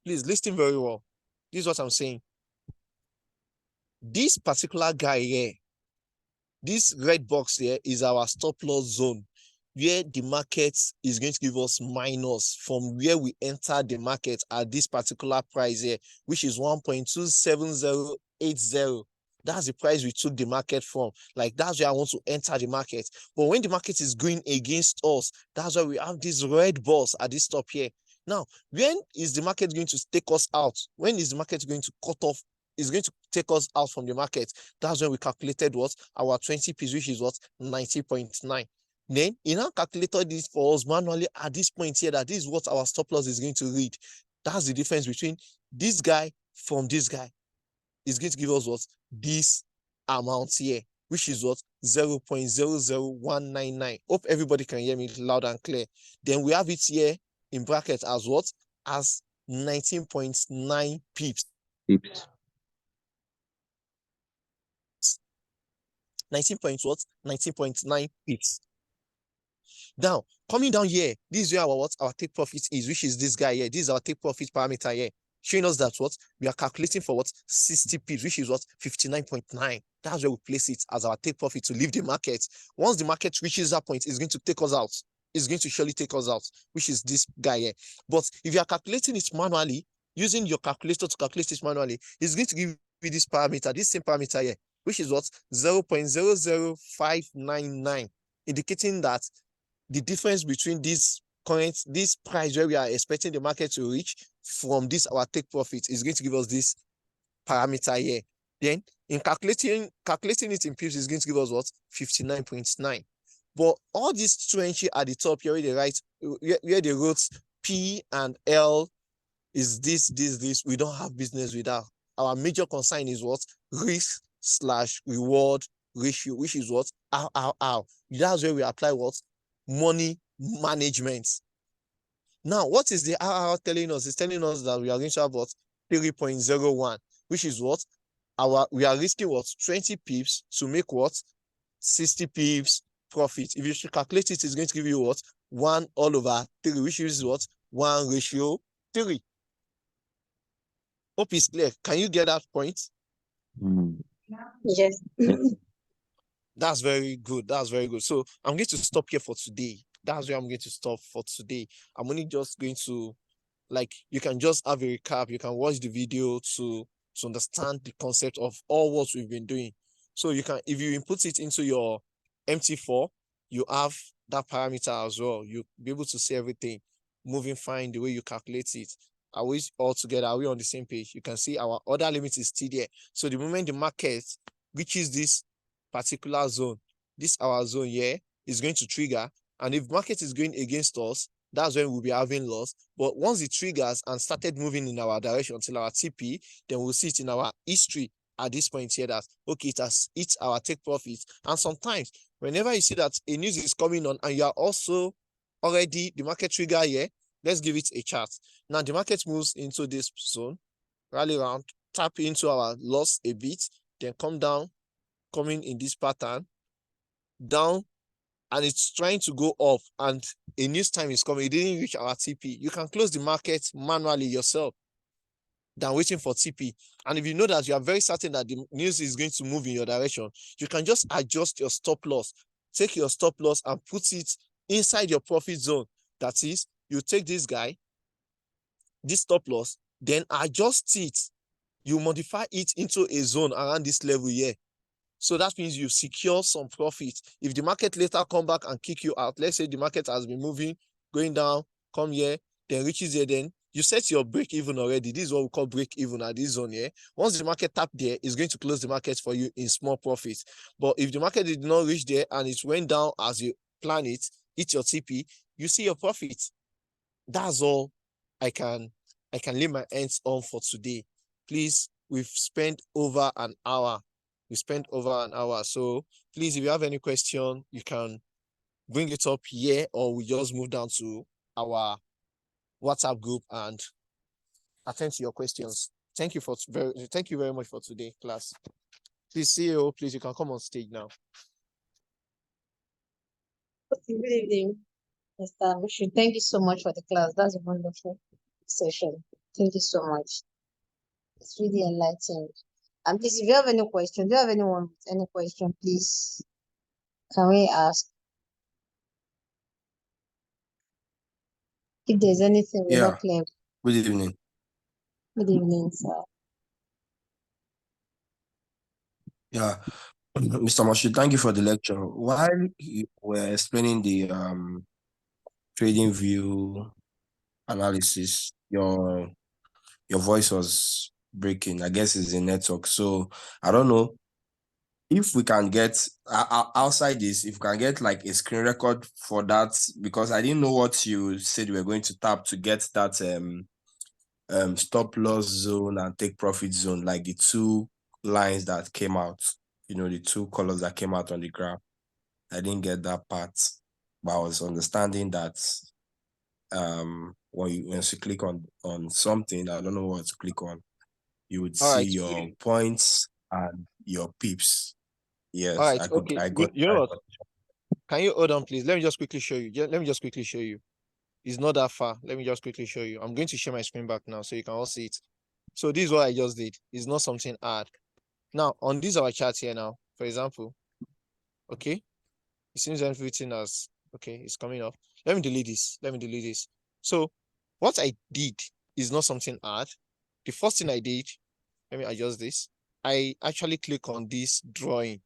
Please listen very well. This is what I'm saying. This particular guy here, this red box here is our stop loss zone, where the market is going to give us minus from where we enter the market at this particular price here, which is 1.27080. That's the price we took the market from. Like, that's where I want to enter the market. But when the market is going against us, that's why we have this red box at this top here. Now, when is the market going to take us out? When is the market going to cut off? It's going to take us out from the market. That's when we calculated what? Our 20 pips, which is what? 90.9. Then he now calculated this for us manually at this point here, that this is what our stop loss is going to read. That's the difference between this guy from this guy. It's going to give us what? This amount here, which is what? 0.00199. Hope everybody can hear me loud and clear. Then we have it here in brackets as what? As 19.9 pips. 19.9 pips. Now, coming down here, this is where our take profit is, which is this guy here. This is our take profit parameter here, showing us that we are calculating for 60 pips, which is 59.9. That's where we place it as our take profit to leave the market. Once the market reaches that point, it's going to take us out. It's going to surely take us out, which is this guy here. But if you are calculating it manually, using your calculator to calculate it manually, it's going to give you this parameter, this same parameter here, which is 0.00599, indicating that the difference between this price where we are expecting the market to reach from this our take profit is going to give us this parameter here. Then in calculating it in pips is going to give us 59.9. But all these two entry at the top here, where they write, where they wrote P and L is this. We don't have business with that. Our major concern is risk/reward ratio, which is R. That's where we apply money management. Now, what is the RR telling us? It's telling us that we are going to have 3.01, which is we are risking 20 pips to make 60 pips profit. If you should calculate it, it's going to give you 1/3, which is 1:3. Hope it's clear. Can you get that point? Yes. That's very good. That's very good. So I'm going to stop here for today. That's where I'm going to stop for today. I'm only just going to, you can just have a recap. You can watch the video to understand the concept of all what we've been doing. So you can, if you input it into your MT4, you have that parameter as well. You'll be able to see everything moving fine the way you calculate it. Are we all together? Are we on the same page? You can see our order limit is still there. So the moment the market reaches this particular zone, this our zone here is going to trigger. And if market is going against us, that's when we'll be having loss. But once it triggers and started moving in our direction until our TP, then we'll see it in our history at this point here that, okay, it has hit our take profits. And sometimes, whenever you see that a news is coming on and you are also already the market trigger here, let's give it a chart. Now, the market moves into this zone, rally around, tap into our loss a bit, then come down, coming in this pattern, down, and it's trying to go up, and a news time is coming. It didn't reach our TP. You can close the market manually yourself than waiting for TP. And if you know that you are very certain that the news is going to move in your direction, you can just adjust your stop loss. Take your stop loss and put it inside your profit zone. That is, you take this guy, this stop loss, then adjust it. You modify it into a zone around this level here. So that means you secure some profit. If the market later come back and kick you out, let's say the market has been moving, going down, come here, then reaches here, then you set your break even already. This is what we call break even at this zone here. Once the market tap there, it's going to close the market for you in small profits. But if the market did not reach there and it went down as you plan it, hit your TP, you see your profit. That's all I can lay my hands on for today. Please, we've spent over an hour. So please, if you have any question, you can bring it up here, or we just move down to our WhatsApp group and attend to your questions. Thank you very much for today, class. Please, CEO, please, you can come on stage now. Good evening, Mr. Bushu. Thank you so much for the class. That's a wonderful session. Thank you so much. It's really enlightening. And please, if you have any question, do you have anyone with any question, please, can we ask? If there's anything we're not clear. Good evening. Good evening, sir. Yeah. Mr. Moshi, thank you for the lecture. While you were explaining the trading view analysis, your voice was breaking. I guess it's a network. So I don't know if we can get outside this, if we can get like a screen record for that, because I didn't know what you said you were going to tap to get that stop loss zone and take profit zone, like the two lines that came out, the two colors that came out on the graph. I didn't get that part, but I was understanding that when you click on something, I don't know what to click on, you would see your points and your pips. Yes, All right, I could. okay. I You, got. you know I what? got. Can you hold on, please? Let me just quickly show you. Let me just quickly show you. It's not that far. Let me just quickly show you. I'm going to share my screen back now so you can all see it. So this is what I just did. It's not something hard. Now, on this our chart here now, for example, okay, it seems everything as okay, it's coming up. Let me delete this. Let me delete this. So what I did is not something hard. The first thing I did, let me adjust this. I actually click on this drawing.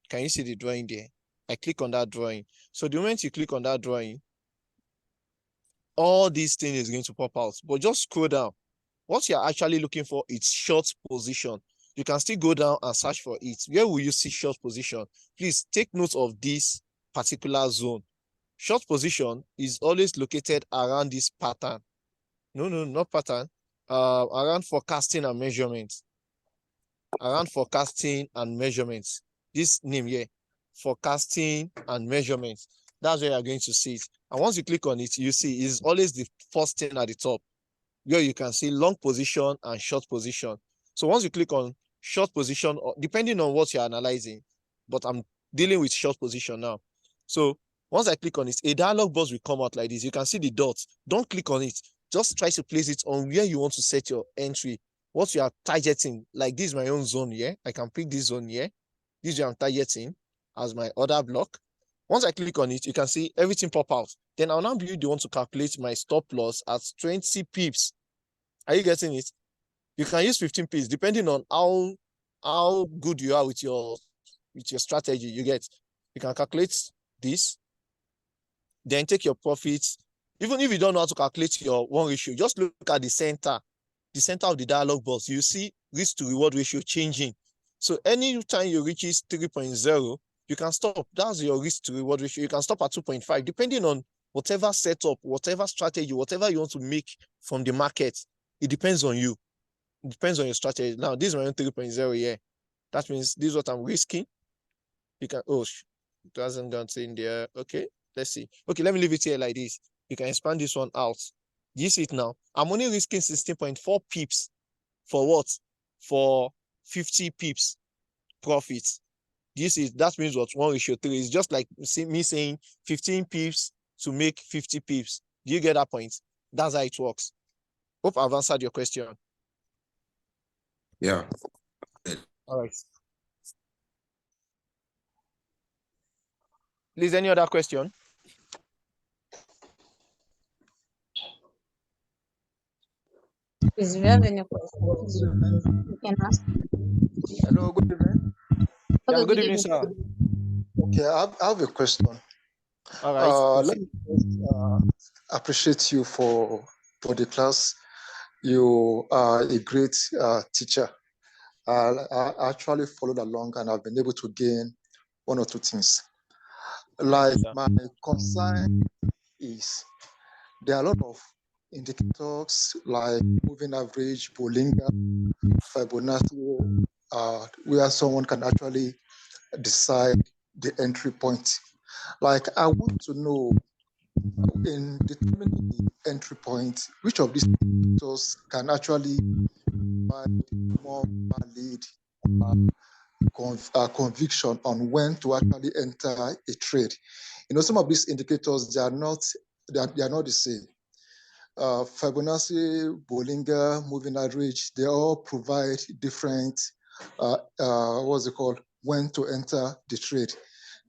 Can you see the drawing there? I click on that drawing. So the moment you click on that drawing, all these things is going to pop out. But just scroll down. What you're actually looking for is short position. You can still go down and search for it. Where will you see short position? Please take note of this particular zone. Short position is always located around this pattern. No, not pattern. Around forecasting and measurement. Around forecasting and measurements. This name here, forecasting and measurements. That's where you're going to see it. And once you click on it, you see it's always the first thing at the top, where you can see long position and short position. So once you click on short position, depending on what you're analyzing, but I'm dealing with short position now. So once I click on it, a dialog box will come out like this. You can see the dots. Don't click on it. Just try to place it on where you want to set your entry, what you are targeting. Like this is my own zone here. I can pick this zone here. This is where I'm targeting as my order block. Once I click on it, you can see everything pop out. Then I'll now be the one to calculate my stop loss at 20 pips. Are you getting it? You can use 15 pips depending on how good you are with your strategy. You get, you can calculate this, then take your profits. Even if you don't know how to calculate your one ratio, just look at the center of the dialog box. You see risk to reward ratio changing. So anytime you reaches 3.0, you can stop. That's your risk to reward ratio. You can stop at 2.5, depending on whatever setup, whatever strategy, whatever you want to make from the market. It depends on you. It depends on your strategy. Now, this is my own 3.0 here. That means this is what I'm risking. You can, oh, it hasn't gone in there. Okay, let's see. Okay, let me leave it here like this. You can expand this one out. You see it now. I'm only risking 16.4 pips for what? For 50 pips profits. This is, that means what? 1:3 is just like me saying 15 pips to make 50 pips. Do you get that point? That's how it works. Hope I've answered your question. Yeah. All right. Please, any other question? Please, if you have any questions, you can ask. Hello, good evening. Yeah, Okay, good evening, sir. Okay, I have a question. All right. Let me just appreciate you for the class. You are a great teacher. I actually followed along and I've been able to gain one or two things. Like my concern is there are a lot of indicators like moving average, Bollinger, Fibonacci, where someone can actually decide the entry point. Like I want to know in determining the entry point, which of these indicators can actually provide more valid conviction on when to actually enter a trade. You know, some of these indicators they are not the same. Fibonacci, Bollinger, moving average, they all provide different what's it called, when to enter the trade.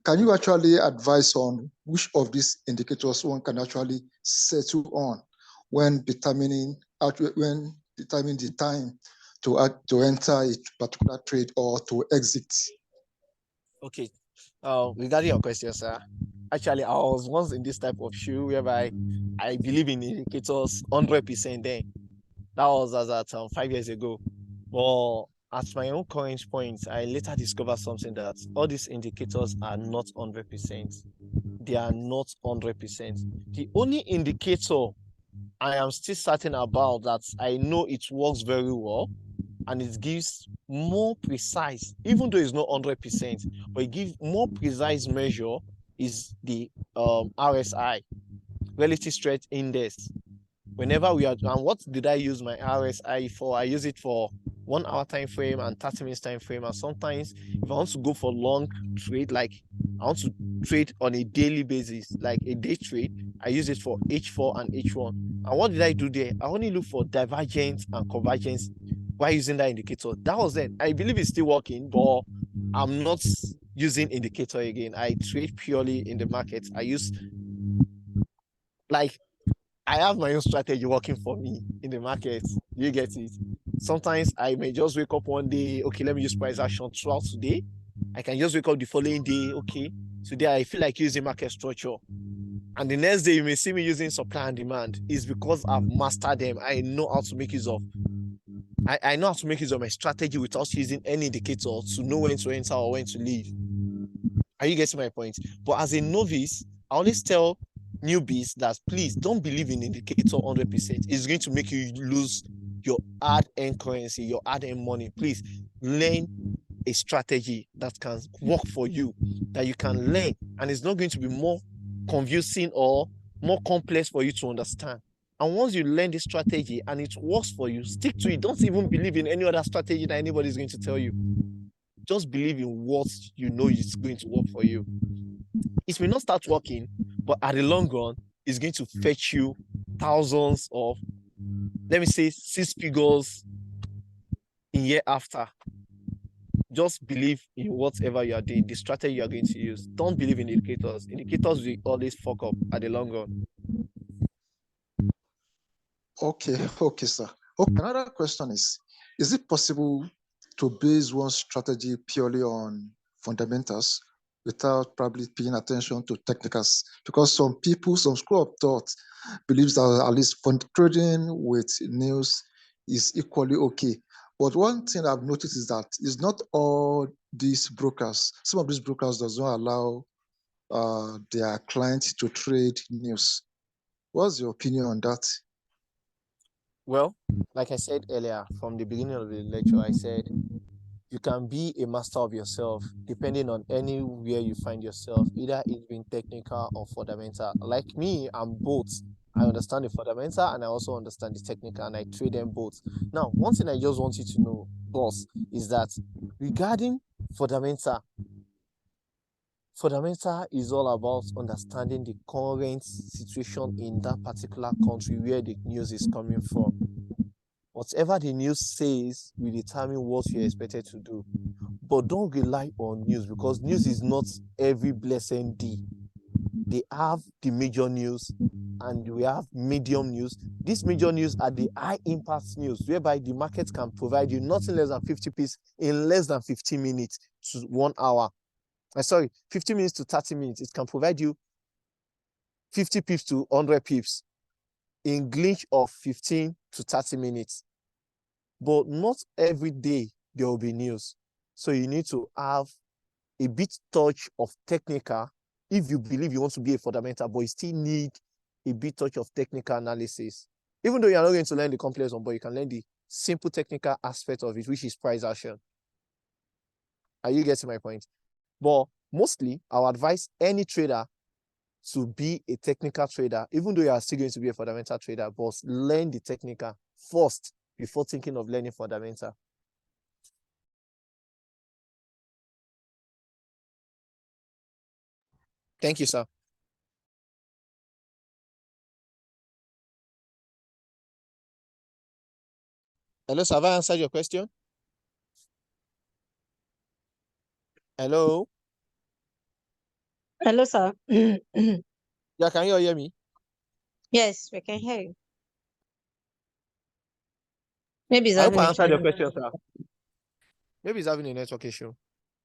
Can you actually advise on which of these indicators one can actually settle on when determining the time to enter a particular trade or to exit? Okay. Regarding your question, sir, actually, I was once in this type of shoe whereby I believe in indicators 100% then. That was as at 5 years ago. But at my own current point, I later discovered something that all these indicators are not 100%. They are not 100%. The only indicator I am still certain about that I know it works very well and it gives more precise, even though it's not 100%, but it gives more precise measure is the RSI, relative strength index. Whenever we are, and what did I use my RSI for? I use it for 1 hour time frame and 30 minutes time frame. And sometimes if I want to go for long trade, like I want to trade on a daily basis, like a day trade, I use it for H4 and H1. And what did I do there? I only look for divergence and convergence while using that indicator. That was it. I believe it's still working, but I'm not using indicator again. I trade purely in the market. I use, like, I have my own strategy working for me in the market. You get it? Sometimes I may just wake up one day, okay, let me use price action throughout today. I can just wake up the following day, okay, today I feel like using market structure. And the next day you may see me using supply and demand. It's because I've mastered them. I know how to make use of. I know how to make use of my strategy without using any indicator to know when to enter or when to leave. Are you getting my point? But as a novice, I always tell newbies that please don't believe in indicator 100%. It's going to make you lose your hard-earned currency, your hard-earned money. Please learn a strategy that can work for you, that you can learn, and it's not going to be more confusing or more complex for you to understand. And once you learn this strategy and it works for you, stick to it. Don't even believe in any other strategy that anybody is going to tell you. Just believe in what you know is going to work for you. It may not start working, but at the long run, it's going to fetch you thousands of, let me say, 6 figures in year after. Just believe in whatever you are doing, the strategy you are going to use. Don't believe in indicators. Indicators will always fuck up at the long run. Okay, okay, sir. Okay, another question is it possible to base one strategy purely on fundamentals without probably paying attention to technicals? Because some people, some school of thought believes that at least fund trading with news is equally okay. But one thing I've noticed is that it's not all these brokers. Some of these brokers does not allow their clients to trade news. What's your opinion on that? Well, like I said earlier, from the beginning of the lecture, I said you can be a master of yourself depending on anywhere you find yourself, either it's being technical or fundamental. Like me, I'm both. I understand the fundamental and I also understand the technical, and I trade them both. Now, one thing I just want you to know, boss, is that regarding fundamental, fundamental is all about understanding the current situation in that particular country where the news is coming from. Whatever the news says will determine what you're expected to do. But don't rely on news, because news is not every blessed day. They have the major news and we have medium news. These major news are the high impact news, whereby the market can provide you nothing less than 50 pips in less than 15 minutes to 1 hour. Sorry, 50 minutes to 30 minutes. It can provide you 50 pips to 100 pips in glitch of 15 to 30 minutes. But not every day there will be news. So you need to have a bit touch of technical if you believe you want to be a fundamental, but you still need a bit touch of technical analysis. Even though you're not going to learn the complex one, but you can learn the simple technical aspect of it, which is price action. Are you getting my point? But mostly, I'll advise any trader to be a technical trader, even though you are still going to be a fundamental trader, but learn the technical first before thinking of learning fundamental. Thank you, sir. Hello, sir. Have I answered your question? Hello? Hello, sir. Yeah, can you all hear me? Yes, we can hear you. Maybe it's I hope having I a answered your challenge. question, sir. Maybe it's having a network issue.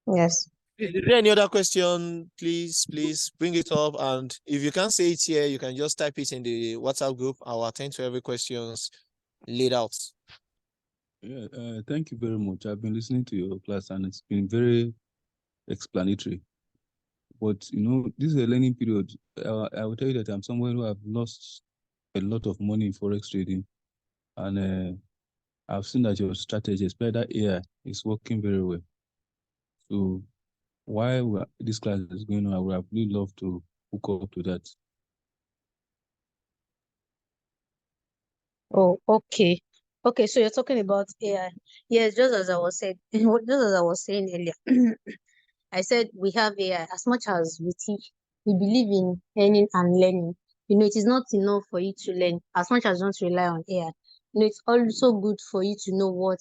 Yes. Is there any other question? Please bring it up. And if you can't say it here, you can just type it in the WhatsApp group. I'll attend to every questions laid out. Yeah, thank you very much. I've been listening to your class and it's been very explanatory. But you know, this is a learning period. I will tell you that I'm someone who have lost a lot of money in forex trading, and I've seen that your strategy, especially that AI, is working very well. So while this class is going on, I would have really loved to hook up to that. Oh, okay. Okay, so you're talking about AI. Yes, just as I was saying, just as I was saying earlier, I said we have AI. As much as we teach, we believe in learning and learning. It is not enough for you to learn as much as you want to rely on AI. It's also good for you to know what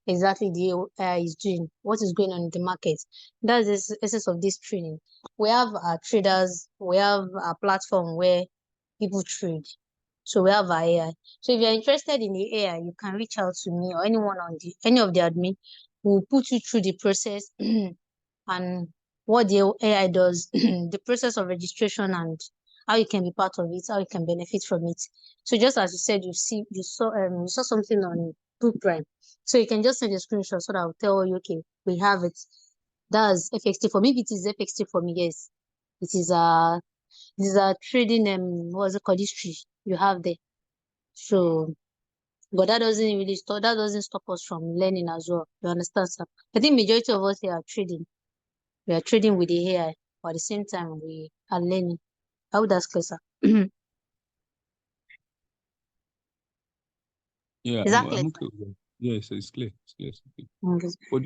exactly the AI is doing, what is going on in the market. That's the essence of this training. We have our traders, we have a platform where people trade. So we have our AI. So if you're interested in the AI, you can reach out to me or anyone on any of the admin. We'll put you through the process and what the AI does, the process of registration and how you can be part of it, how you can benefit from it. So just as you said, you saw something on Book Prime. So you can just send a screenshot so that I'll tell you, okay, we have it. That's FXT4. Maybe it is FXT4ME, yes. It is a trading what's it called, history you have there. So but that doesn't stop us from learning as well. You understand, sir? I think majority of us here are trading. We are trading with the AI, but at the same time we are learning. How that's clear, sir? Yeah, Is that clear, I'm sir? okay with that. Yes, it's clear. It's clear. It's okay. Okay. But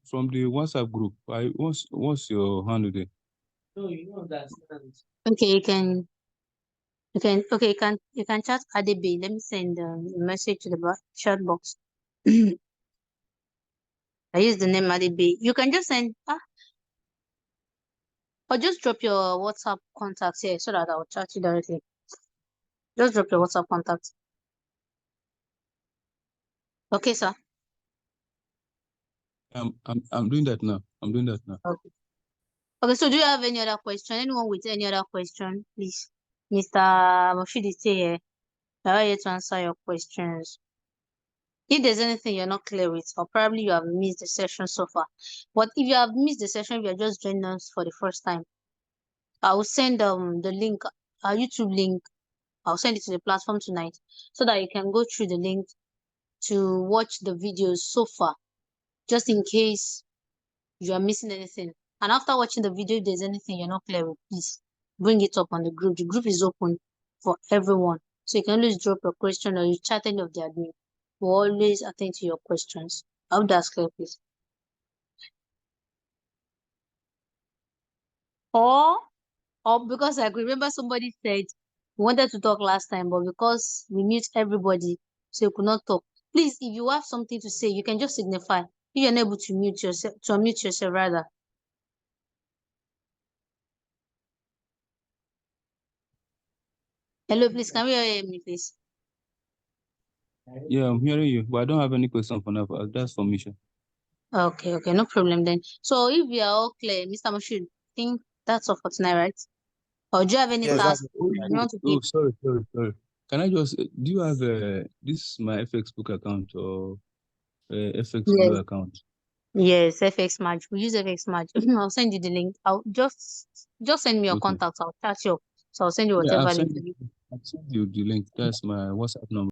from the WhatsApp group, what's your handle there? Okay, you can chat Adebe. Let me send a message to the chat box. I use the name Adebe. You can just send or just drop your WhatsApp contacts here so that I'll chat you directly. Just drop your WhatsApp contacts. Okay, sir. I'm doing that now. I'm doing that now. Okay. Okay, so do you have any other question? Anyone with any other question, please? Mr. Moshid is still here. I'm here to answer your questions. If there's anything you're not clear with, or probably you have missed the session so far. But if you have missed the session, if you're just joining us for the first time, I will send the link, our YouTube link. I'll send it to the platform tonight so that you can go through the link to watch the videos so far, just in case you are missing anything. And after watching the video, if there's anything you're not clear with, please bring it up on the group. The group is open for everyone. So you can always drop a question or you chat any of the admin. We'll always attend to your questions. I hope that's clear, please. Or because I could remember somebody said we wanted to talk last time, but because we mute everybody, so you could not talk. Please, if you have something to say, you can just signify. If you're unable to mute yourself, to unmute yourself rather. Hello, please, can we hear me, please? Yeah, I'm hearing you, but I don't have any question for now. That's for Misha. Okay, no problem then. So if we are all clear, Mr. Moshid, I think that's all for tonight, right? Or do you have any Yes, task that's you want to take? Sorry. Can I just, do you have this my FX book account or FX Blue Yes, account? yes, FX Match. We use FX Match. I'll send you the link. I'll just send me your Okay. contacts. I'll chat you. So I'll send you Yeah, whatever link you need. I've sent you the link. That's my WhatsApp number.